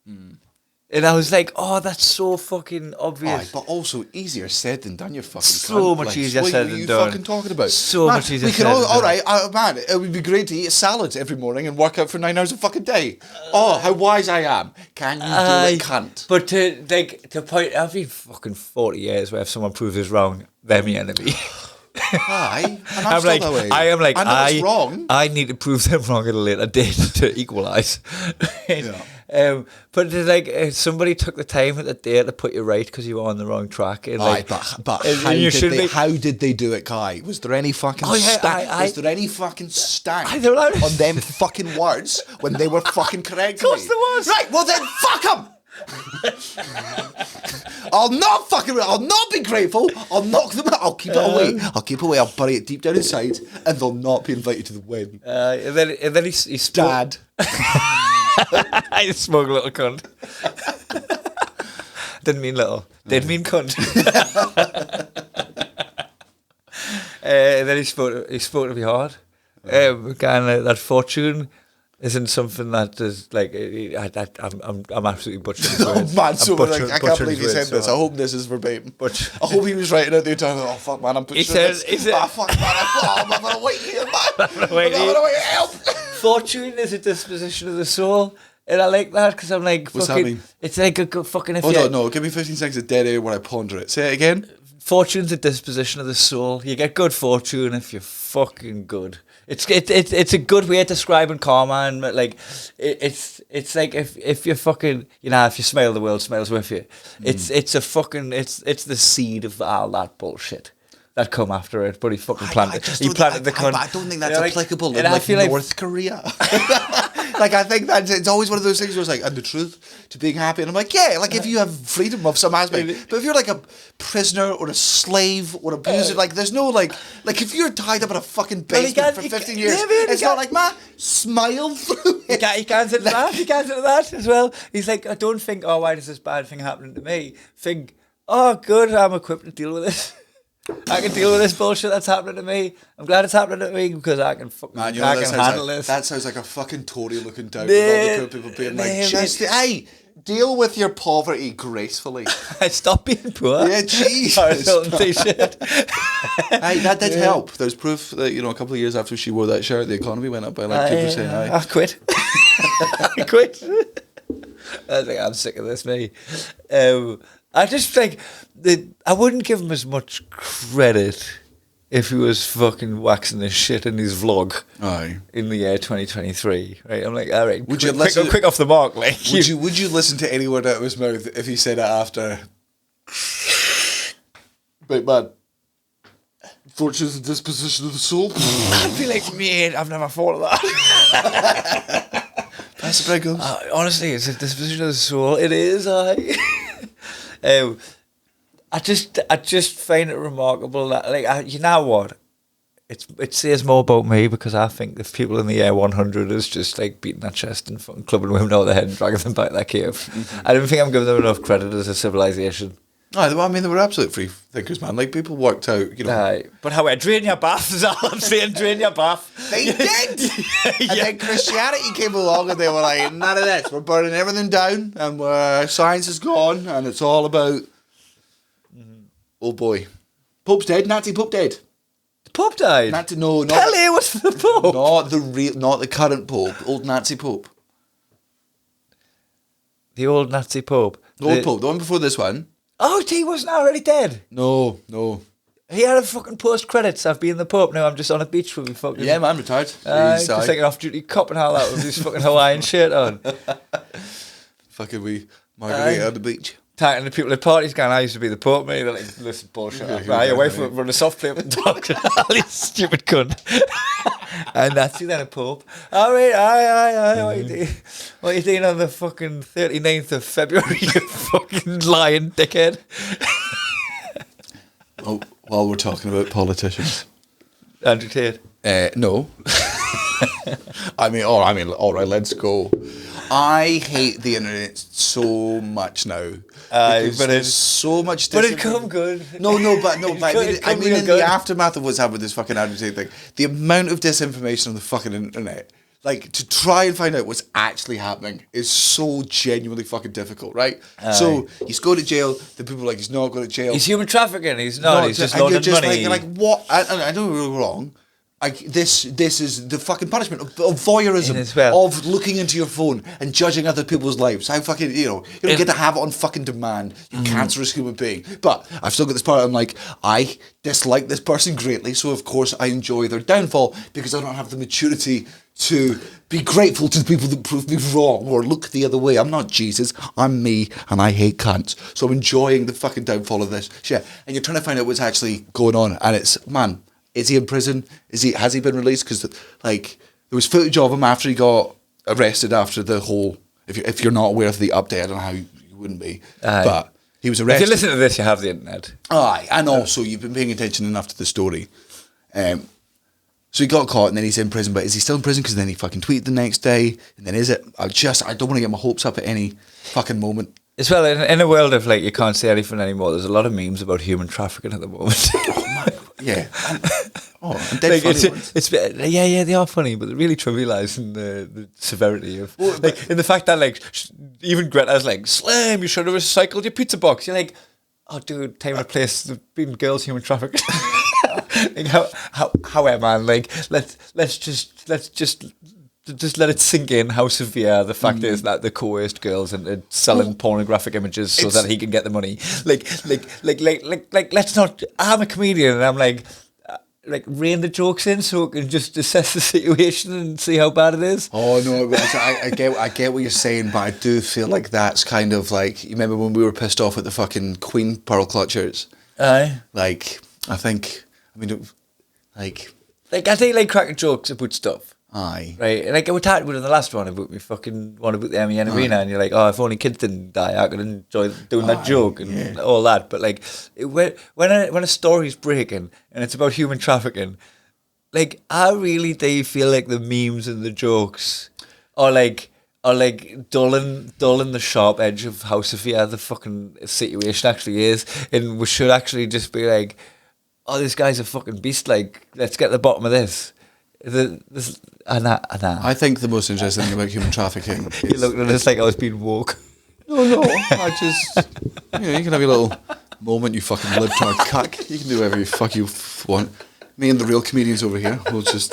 And I was like, oh, that's so fucking obvious. But also easier said than done, you fucking so cunt. much Like, easier what said are than you done. fucking talking about? So Man, much easier we can said than all done. right, man, it would be great to eat a salad every morning and work out for 9 hours a fucking day. How wise I am. Can you do it, cunt? But to point, I've been fucking 40 years where if someone proves us wrong, they're my enemy. Aye, and I'm still like, that way. I am like, I know it's wrong. I need to prove them wrong at a later date to equalise. But it's like somebody took the time at the day to put you right because you were on the wrong track. And like, but and how did they do it, Kai? Was there any fucking was there any fucking stank on them fucking words when they were fucking correct? Of course there was. Right, well then fuck them. I'll not be grateful. I'll knock them out. I'll keep it away. I'll bury it deep down inside, and they'll not be invited to the wedding. And then he Dad. I smug little cunt. Didn't mean little. Did mean cunt. And then he spoke to me hard. Kind of that fortune isn't something that is like I'm absolutely butchering his words. Oh man, so I can't believe he said this. I hope this is verbatim. I hope he was writing out the entire. Oh fuck, man, I'm butchering this. He said, oh fuck, man, I'm gonna wait here, man. I'm gonna wait help. Fortune is a disposition of the soul. And I like that because I'm like, what's fucking, that mean? It's like a fucking. Hold on, no, give me 15 seconds of dead air when I ponder it. Say it again. Fortune's a disposition of the soul. You get good fortune if you're fucking good. It's a good way of describing karma, and like it's like if you're fucking, you know, if you smile, the world smiles with you. It's the seed of all that bullshit that come after it. But he fucking planted the cunt. I don't think that's applicable in like North Korea. Like, I think that it's always one of those things where it's like, and the truth to being happy. And I'm like, yeah, like if you have freedom of some aspect. But if you're like a prisoner or a slave or abuser, like there's no like if you're tied up in a fucking basement for 15 years, it's not like, man, smile through it. He can't say that. He can't say that as well. He's like, I don't think, oh, why does this bad thing happen to me? Think, oh, good, I'm equipped to deal with this. I can deal with this bullshit that's happening to me. I'm glad it's happening to me because I can fucking handle this. That sounds like a fucking Tory looking down with all the cool people being like, just, hey, deal with your poverty gracefully. Stop being poor. Yeah, jeez. Hey, that did help. There's proof that, you know, a couple of years after she wore that shirt, the economy went up by like 2%. I quit. I quit. I was like, I'm sick of this, me. I just think that I wouldn't give him as much credit if he was fucking waxing his shit in his vlog in the year 2023. Right? I'm like, all right, quick off the mark. Like, would you listen to any word out of his mouth if he said it after? But man, fortune's the disposition of the soul. I'd be like, mate, I've never thought of that. That's the big one. Honestly, it's a disposition of the soul. It is, I just find it remarkable that, like, you know what? It says more about me because I think if people in the year 100 is just like beating their chest and fucking clubbing women over the head and dragging them back to their cave. Mm-hmm. I don't think I'm giving them enough credit as a civilization. I mean, they were absolute free thinkers, man. Like, people worked out, you know. But how drain your bath is all I'm saying. Drain your bath. They did. And then Christianity came along and they were like, none of this. We're burning everything down and science is gone and it's all about. Oh boy, Pope's dead. Nazi Pope dead. The Pope died. No, Tell you what's the Pope? Not the current Pope. Old Nazi Pope. The old Nazi Pope. The old Pope. The one before this one. Oh, he wasn't already dead. No. He had a fucking post credits. I've been the Pope. Now I'm just on a beach with me fucking. Yeah, man, retired. Just like an off duty cop and all that with his fucking Hawaiian shirt on. Fucking wee margarita on the beach. Talking to people at parties going, I used to be the Pope, mate. They're like, listen, bullshit. Right, your wife would run a soft plate with dogs. You stupid cunt. And that's you then, a Pope. All right, aye. What are you doing on the fucking 39th of February, you fucking lying dickhead? Oh, while we're talking about politicians. Andrew Tate. No. All right, let's go. I hate the internet so much now. But there's so much. But it come good. No, but I mean in good. the aftermath of what's happened with this fucking Andrew Tate thing, the amount of disinformation on the fucking internet, like to try and find out what's actually happening, is so genuinely fucking difficult, right? So he's going to jail. The people are like, he's not going to jail. He's human trafficking. He's not. He's just and you're laundering just money. like what? I don't know you're wrong. Like this is the fucking punishment of voyeurism, of looking into your phone and judging other people's lives. How fucking you don't get to have it on fucking demand. You cancerous human being. But I've still got this part. I'm like, I dislike this person greatly, so of course I enjoy their downfall because I don't have the maturity to be grateful to the people that prove me wrong or look the other way. I'm not Jesus. I'm me, and I hate cunts. So I'm enjoying the fucking downfall of this shit. And you're trying to find out what's actually going on, and it's man. Is he in prison? Has he been released? Because there was footage of him after he got arrested after the whole. If you're not aware of the update, I don't know how you wouldn't be. But he was arrested. If you listen to this, you have the internet. Aye, and also you've been paying attention enough to the story. So he got caught and then he's in prison. But is he still in prison? Because then he fucking tweeted the next day. And then is it? I don't want to get my hopes up at any fucking moment. As well, in a world of like you can't say anything anymore, there's a lot of memes about human trafficking at the moment. Yeah. And dead funny ones. They are funny, but they're really trivialising the severity of in the fact that even Greta's like, Slam, you should have recycled your pizza box. You're like, oh dude, time and place, there's been girls human trafficked. Like how man, like let's just let it sink in how severe the fact is that the coerced girls and selling pornographic images so that he can get the money. Like, let's not. I'm a comedian and I'm like rein the jokes in so we can just assess the situation and see how bad it is. Oh no, I get what you're saying, but I do feel like that's kind of like, you remember when we were pissed off at the fucking Queen pearl clutchers? Aye. I think cracking jokes about stuff. Aye. Right, and we talked about in the last one about me fucking one about the MEN arena, and you're like, oh, if only kids didn't die, I could enjoy doing that joke and all that. But like, when a story's breaking and it's about human trafficking, like, I really do feel like the memes and the jokes are dulling the sharp edge of how severe the fucking situation actually is, and we should actually just be like, oh, this guy's a fucking beast. Like, let's get to the bottom of this. I think the most interesting thing about human trafficking is... You looked at us like I was being woke. No, I just... you can have your little moment, you fucking libtard cuck. You can do whatever you want. Me and the real comedians over here, we'll just...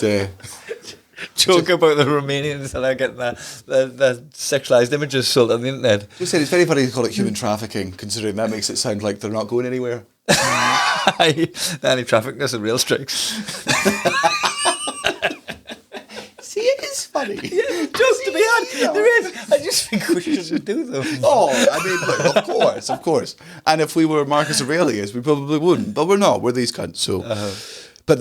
Joke about the Romanians and I getting the sexualised images sold on the internet. Just said it's very funny to call it human trafficking, considering that makes it sound like they're not going anywhere. Any trafficking is a real strikes. See, it is funny. Yeah, jokes to be had. There is. I just think we shouldn't do them. Oh, I mean, look, of course. And if we were Marcus Aurelius, we probably wouldn't. But we're not. We're these cunts. So, but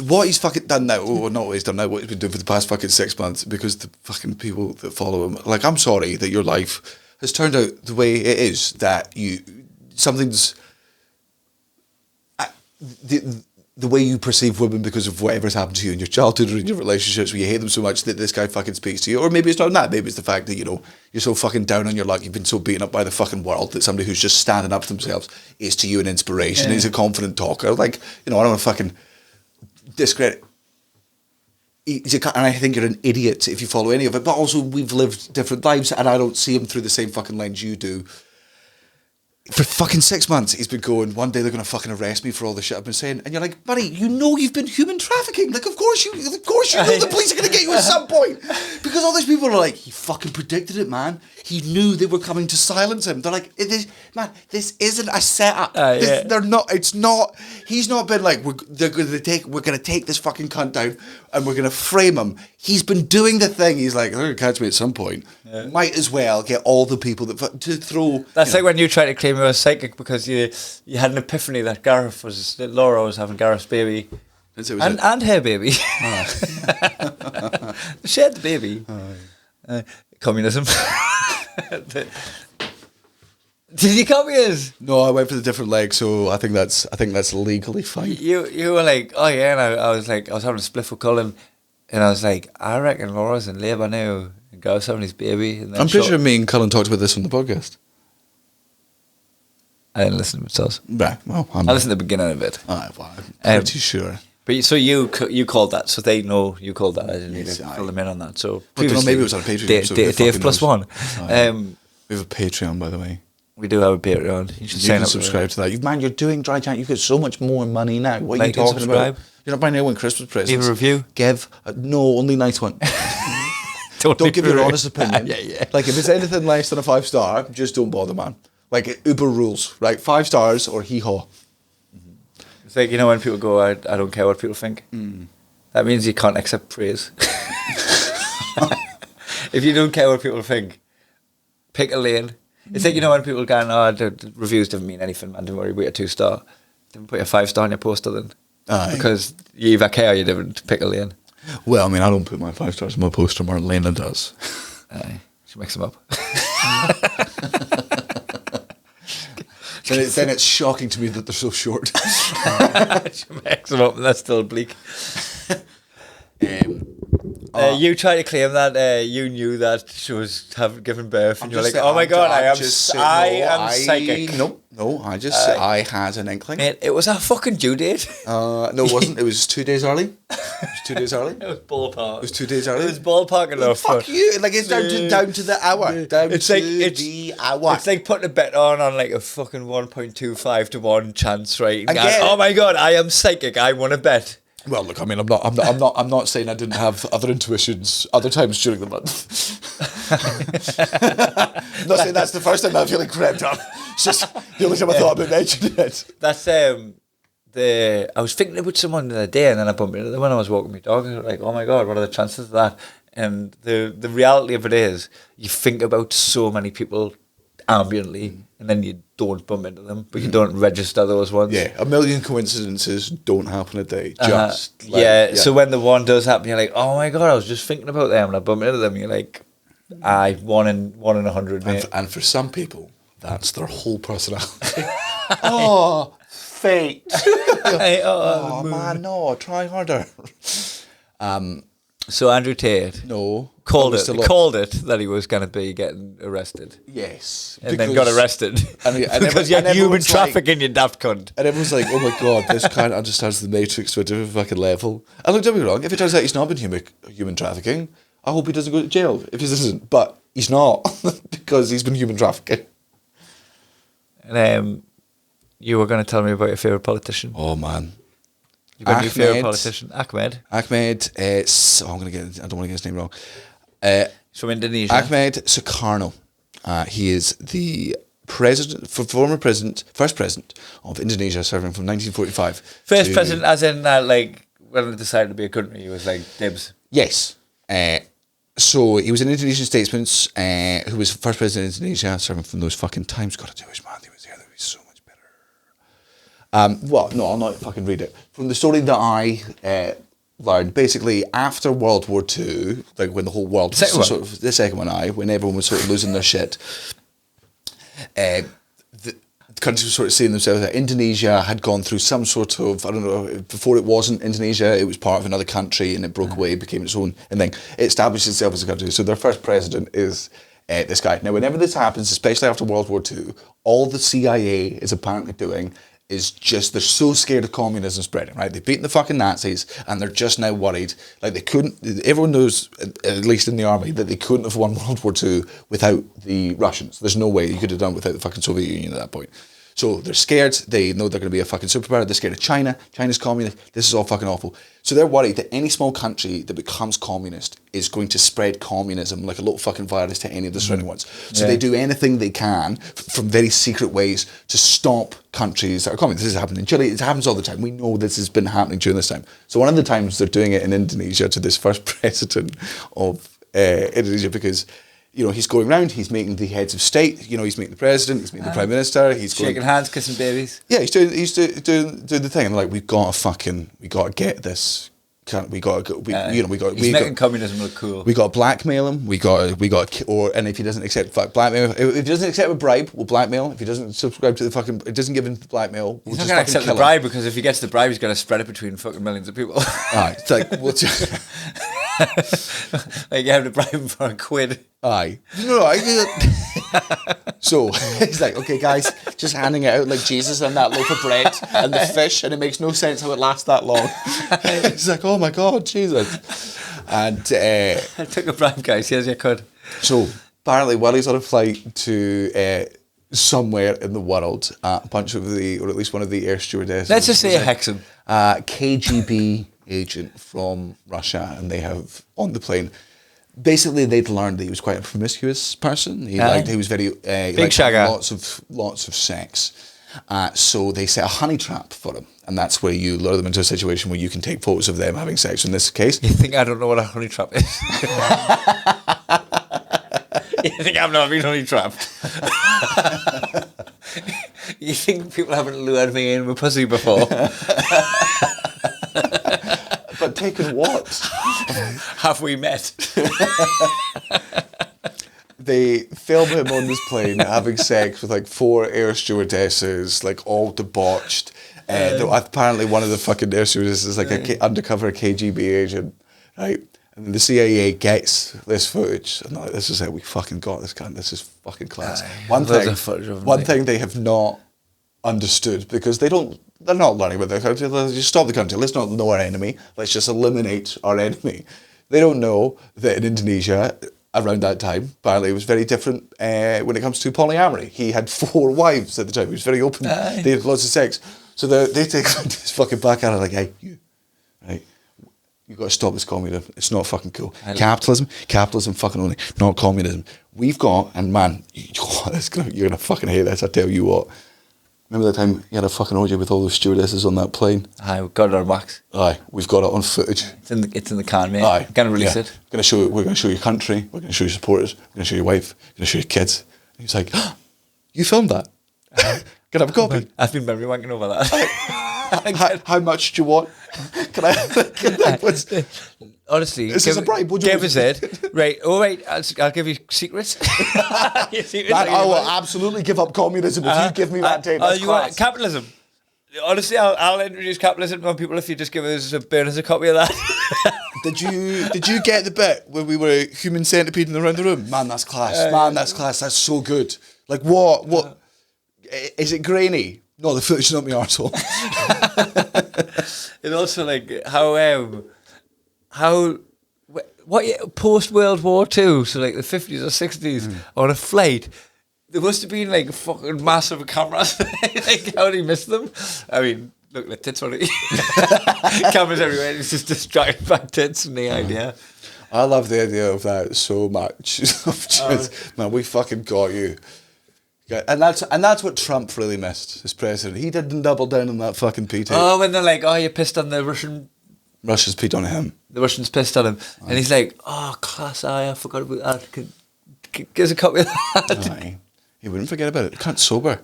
what he's fucking done now, or not what he's done now, what he's been doing for the past fucking 6 months, because the fucking people that follow him, like, I'm sorry that your life has turned out the way it is. That something's the way you perceive women because of whatever's happened to you in your childhood or in your relationships, where you hate them so much that this guy fucking speaks to you. Or maybe it's not that. Maybe it's the fact that, you're so fucking down on your luck, you've been so beaten up by the fucking world, that somebody who's just standing up for themselves is to you an inspiration. Yeah. He's a confident talker. Like, I don't want to fucking discredit. And I think you're an idiot if you follow any of it. But also, we've lived different lives, and I don't see him through the same fucking lens you do. For fucking 6 months, he's been going, one day they're going to fucking arrest me for all the shit I've been saying. And you're like, buddy, you've been human trafficking. Like, of course you know the police are going to get you at some point. Because all these people are like, he fucking predicted it, man. He knew they were coming to silence him. They're like, this isn't a setup. They're not, it's not, he's not been like, we're going to take this fucking cunt down. and we're going to frame him. He's been doing the thing. He's like, they're going to catch me at some point. Yeah. Might as well get all the people to throw. That's like when you tried to claim you were psychic because you had an epiphany that Laura was having Gareth's baby. And her baby. Oh. She had the baby. Oh. Communism. Did you copy us? No, I went for the different leg, so I think that's legally fine. You were like, oh yeah, and I was like, I was having a spliff with Cullen, and I was like, I reckon Laura's in labour now, and Gareth's having his baby. And then I'm pretty sure me and Cullen talked about this on the podcast. I didn't listen to it, so. Right, well, I listened to the beginning of it. Well, I'm pretty sure. But so you called that, so they know you called that. I didn't need to fill them in on that. So maybe it was on a Patreon. Dave plus one. We have a Patreon, by the way. We do have a Patreon. You should subscribe to that. Man, you're doing Dry Chat. You've got so much more money now. What are you talking about? You're not buying anyone Christmas presents. Leave a review. No, only nice one. Don't give your honest opinion. Yeah. Like if it's anything less than a 5-star, just don't bother, man. Like Uber rules, right? 5 stars or hee-haw. It's like, when people go, I don't care what people think. That means you can't accept praise. If you don't care what people think, pick a lane. It's like, when people go, the reviews don't mean anything, man. Don't worry, we a 2-star. Don't put a 5-star on your poster then. Aye. Because you either care or you don't. Pick a lane. Well, I mean, I don't put my 5 stars on my poster. Marlena does. Aye. She makes them up. Then it's shocking to me that they're so short. She makes them up and that's still bleak. You tried to claim that you knew that she was given birth, and you're like, "Oh my god, I am psychic." No, I had an inkling. Mate, it was a fucking due date. No, it wasn't. It was 2 days early. It was ballpark. It was 2 days early. It was ballpark enough. Fuck you! Like it's down to the hour. The hour. It's like putting a bet on like a fucking 1.25 to 1 chance, right? And oh my god, I am psychic. I want to bet. Well, look, I mean, I'm not saying I didn't have other intuitions other times during the month. I'm not saying that's the first time that feeling crept up. It's just the only time I thought about mentioning it. That's I was thinking about someone the other day, and then I bumped into them when I was walking my dog, and I was like, oh my god, what are the chances of that? And the reality of it is, you think about so many people ambiently, and then you don't bump into them, but you don't register those ones. Yeah, a million coincidences don't happen a day. So when the one does happen, you're like, oh my god, I was just thinking about them, and I bump into them, and you're like, one in 100, mate. And for some people, that's their whole personality. Oh, fate. Oh man, no, try harder. So Andrew Tate called it that he was going to be getting arrested. Yes. And then got arrested. Because you're human trafficking, you daft cunt. And everyone's like, oh my god, this kind understands the Matrix to a different fucking level. And look, don't be wrong, if it turns out he's not been human trafficking, I hope he doesn't go to jail if he doesn't. But he's not, because he's been human trafficking. And you were going to tell me about your favourite politician. Oh man. You've got your favourite politician, Ahmed. I don't want to get his name wrong. He's from Indonesia. Ahmed Sukarno. He is the first president of Indonesia, serving from 1945. First president, as in when it decided to be a country, he was like dibs. Yes. So he was an Indonesian statesman who was first president of Indonesia, serving from those fucking times. Gotta do his man. He was there. That was so much better. Well, no, I'll not fucking read it. From the story that I learned, basically after World War II, like when the whole world was the second one, when everyone was sort of losing their shit, the countries were sort of seeing themselves that Indonesia had gone through some sort of, I don't know, before it wasn't Indonesia, it was part of another country and it broke away, became its own thing. It established itself as a country. So their first president is this guy. Now, whenever this happens, especially after World War II, all the CIA is apparently doing is just, they're so scared of communism spreading, right? They've beaten the fucking Nazis and they're just now worried. Like they couldn't, everyone knows, at least in the army, that they couldn't have won World War II without the Russians. There's no way you could have done it without the fucking Soviet Union at that point. So they're scared. They know they're going to be a fucking superpower. They're scared of China. China's communist. This is all fucking awful. So they're worried that any small country that becomes communist is going to spread communism like a little fucking virus to any of the surrounding ones. So they do anything they can from very secret ways to stop countries that are communist. This is happening in Chile. It happens all the time. We know this has been happening during this time. So one of the times they're doing it in Indonesia to this first president of Indonesia, because he's going around, he's meeting the heads of state, he's meeting the president, he's meeting the prime minister, he's shaking hands, kissing babies. Yeah, he's doing the thing, and they're like, we got to get this. He's making communism look cool. We got to blackmail him. And if he doesn't accept blackmail, if he doesn't accept a bribe, we'll blackmail. If he doesn't subscribe to it doesn't give him the blackmail. He's not going to accept the bribe, because if he gets the bribe, he's going to spread it between fucking millions of people. Aye, it's like we'll just like you have to bribe him for £1. Aye. So he's like, okay, guys, just handing it out like Jesus and that loaf of bread and the fish, and it makes no sense how it lasts that long. He's like, oh my God, Jesus. And I took a bribe, guys. Yes, you could. So apparently, while he's on a flight to somewhere in the world, a bunch of or at least one of the air stewardesses. Let's just say a Hexham. KGB agent from Russia, and they have on the plane. Basically, they'd learned that he was quite a promiscuous person. He was very big shagger. Lots of sex. So they set a honey trap for him, and that's where you lure them into a situation where you can take photos of them having sex. In this case, you think I don't know what a honey trap is? You think I've never been honey trapped? You think people haven't lured me in with pussy before? But taken what? Have we met? They film him on this plane having sex with like 4 air stewardesses, like all debauched. Apparently one of the fucking air stewardesses is like an undercover KGB agent, right? And the CIA gets this footage, and they're like, this is it, we fucking got this cunt, this is fucking class. One thing they have not understood, because they're not learning about their country. Let's just stop the country. Let's not know our enemy. Let's just eliminate our enemy. They don't know that in Indonesia, around that time, apparently it was very different when it comes to polyamory. He had 4 wives at the time. He was very open. They had lots of sex. So they take this fucking back at it like, hey, you, right? You've got to stop this communism. It's not fucking cool. Capitalism fucking only, not communism. We've got, and man, you're going to fucking hate this, I tell you what. Remember that time you had a fucking orgy with all those stewardesses on that plane? Aye, we've got it on wax. Aye, we've got it on footage. It's in the can, mate. Aye. We're going to release it. We're going to show your country. We're going to show your supporters. We're going to show your wife. We're going to show your kids. And he's like, oh, you filmed that? Can I have a copy? I've been memory wanking over that. How much do you want? Can I honestly, is this a bribe? Give us it. Right. Oh, wait. I'll give you secrets. I will absolutely give up communism if you give me that tape. That's class. Capitalism. Honestly, I'll introduce capitalism to people if you just give us a copy of that. Did you get the bit where we were human centipede around the room? Man, that's class. Man, that's class. That's so good. Like what? Is it grainy? No, the footage is not my arsehole. And also, like, what post World War II, so like the 50s or 60s, on a flight, there must have been like fucking massive cameras. Like, how did he miss them? I mean, look, the tits on it. Cameras everywhere. It's just distracted by tits and the idea. I love the idea of that so much. Man, we fucking got you. And that's what Trump really missed as president. He didn't double down on that fucking PT. Oh, when they're like, oh, you pissed on the Russian. Russia's peed on him. The Russians pissed on him. Aye. And he's like, oh, class, I forgot about that. Give us a copy of that. Aye. He wouldn't forget about it. He can't sober.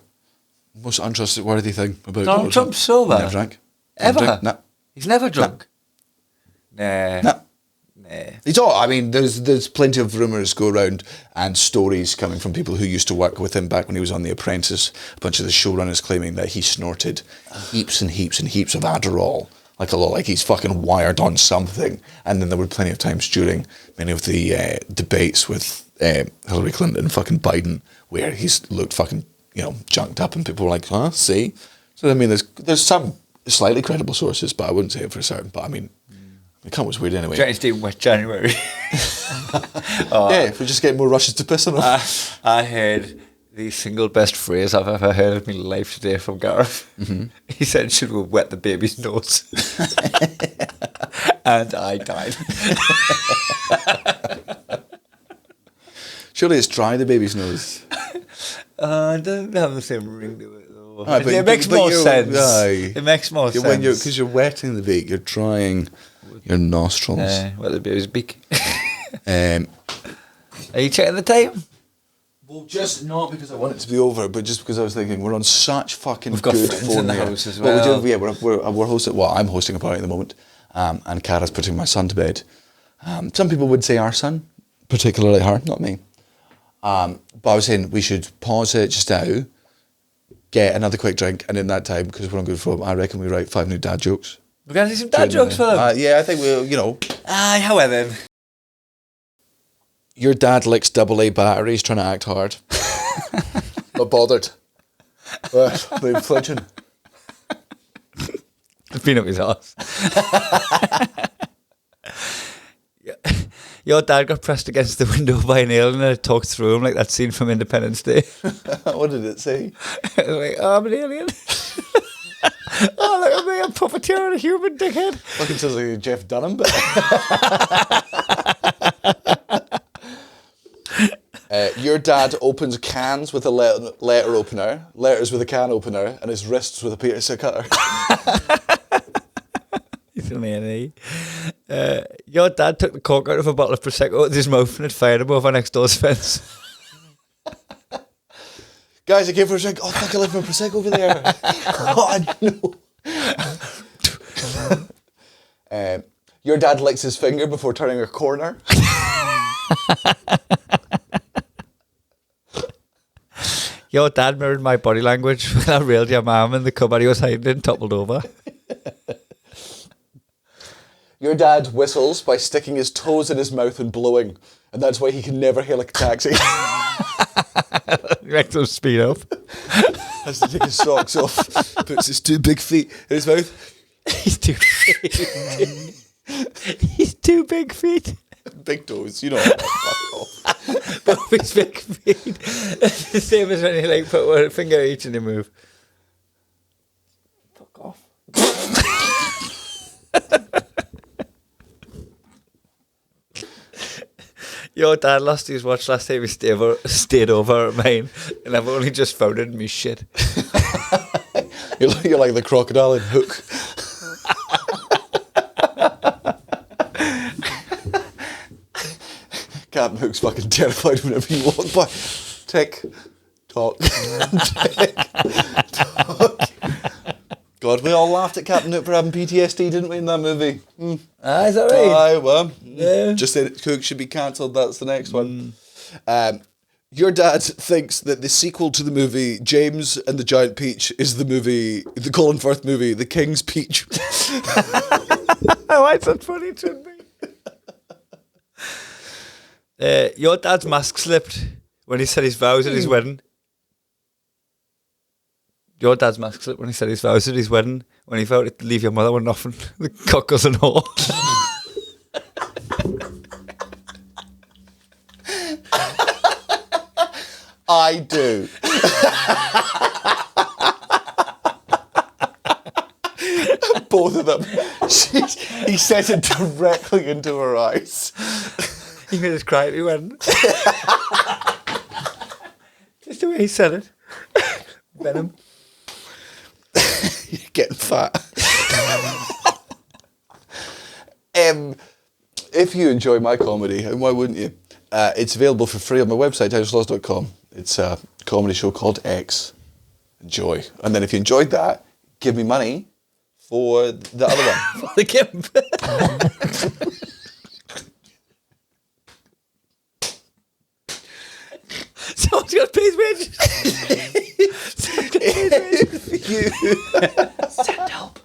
Most untrustworthy thing about Donald Trump's sober? Never drank. Ever? No. He's never drunk? Nah. No. He's all, I mean, there's plenty of rumours go around and stories coming from people who used to work with him back when he was on The Apprentice. A bunch of the showrunners claiming that he snorted heaps and heaps and heaps of Adderall, like he's fucking wired on something. And then there were plenty of times during many of the debates with Hillary Clinton and fucking Biden where he's looked fucking, junked up, and people were like, huh, see? So I mean, there's some slightly credible sources, but I wouldn't say it for certain. But I mean, the cunt was weird anyway. Trying to stay wet January. Yeah, if we just get more Russians to piss on him. I heard The single best phrase I've ever heard in my life today from Gareth. Mm-hmm. He said, "Should we wet the baby's nose?" And I died. Surely it's dry the baby's nose. It doesn't have the same ring to it, though. Aye, but- It makes but more you're- sense. aye. It makes more sense. Because you're wetting the beak, you're drying your nostrils. Wet the baby's beak. Um, Are you checking the time? well, just not because I want it to be over, but just because I was thinking we're on such fucking We've got good friends form in the here. house as Well, well. we're hosting. Well, I'm hosting a party at the moment, and Cara's putting my son to bed. Some people would say our son, particularly her, not me. But I was saying we should pause it just now, get another quick drink, and in that time, because we're on good form, I reckon we write 5 new dad jokes. We're going to do some dad jokes for them. Yeah, I think we'll, Aye, however. Your dad licks AA batteries trying to act hard. Not bothered. They're flinching. It's been up his arse. Your dad got pressed against the window by an alien and it talked through him like that scene from Independence Day. What did it say? It was like, oh, I'm an alien. Oh, look at me, I'm puppeteer and a human dickhead. Fucking sounds like a Jeff Dunham bit. Your dad opens cans with a letter opener, letters with a can opener, and his wrists with a pizza cutter. He's an A&E. Your dad took the cork out of a bottle of Prosecco with his mouth and it fired him over next door's fence. Guys, I came for a drink. Oh, fuck, I live in Prosecco over there. Oh, no. Your dad licks his finger before turning a corner. Your dad mirrored my body language when I railed your mum in the cupboard he was hiding in, toppled over. Your dad whistles by sticking his toes in his mouth and blowing, and that's why he can never hail a taxi. He makes him speed up. Has to take his socks off, puts his 2 big feet in his mouth. He's too big. He's 2 big feet. Big toes, you know. Fuck off. Both his big feet. It's the same as when you like put one finger each and you move. Fuck off. Your dad lost his watch last time he stayed over at mine, and I've only just found it in me shit. You're like the crocodile in Hook. Captain Hook's fucking terrified whenever you walk by. Tick, tock, tick, tock. God, we all laughed at Captain Hook for having PTSD, didn't we, in that movie? Ah, is that right? Aye, well, Yeah. just said Hook should be cancelled. That's the next one. Your dad thinks that the sequel to the movie James and the Giant Peach is the Colin Firth movie, The King's Peach. Why is that funny to me? Your dad's mask slipped when he said his vows at his wedding. Your dad's mask slipped when he said his vows at his wedding, when he vowed to leave your mother with nothing. The cockles and all. I do. Both of them. He said it directly into her eyes. He made us cry at your wedding. Just the way he said it. Venom. You're getting fat. If you enjoy my comedy, and why wouldn't you? It's available for free on my website, sloss.com. It's a comedy show called X. Enjoy. And then if you enjoyed that, give me money for the other one. For the gimp. Someone's got to pay his wages. Send help.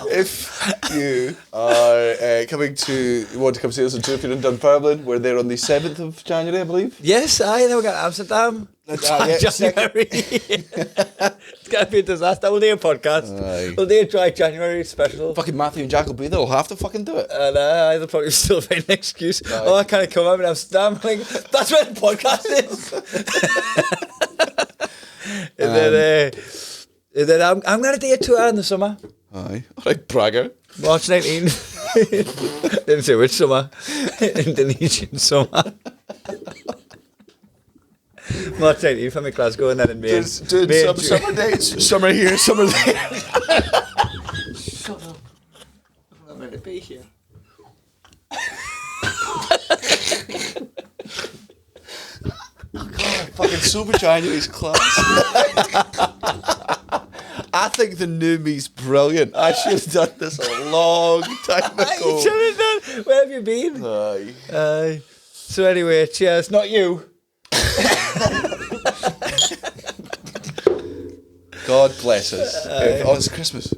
If you are coming you want to come see us on tour if you're in Dunfermline. We're there on the 7th of January, I believe. Yes, then we got Amsterdam. January. It's going to be a disaster. We'll do a podcast. Aye. We'll do a dry January special. Fucking Matthew and Jack will be there. We'll have to fucking do it. And they'll probably still find an excuse. Aye. Oh, I can't come up in Amsterdam. Like, that's where the podcast is. and then I'm going to do a tour in the summer. Aye. All right, bragger. March 19. Didn't say which summer. Indonesian summer. March 19 from Glasgow and then in May. Doing summer dates. Summer here, summer there. Shut up. I'm not meant to be here. Oh God, fucking Sober January's class. I think the new me's brilliant. I should have done this a long time ago. You should have done. Where have you been? Aye. So anyway, cheers. Not you. God bless us. Oh, it's Christmas.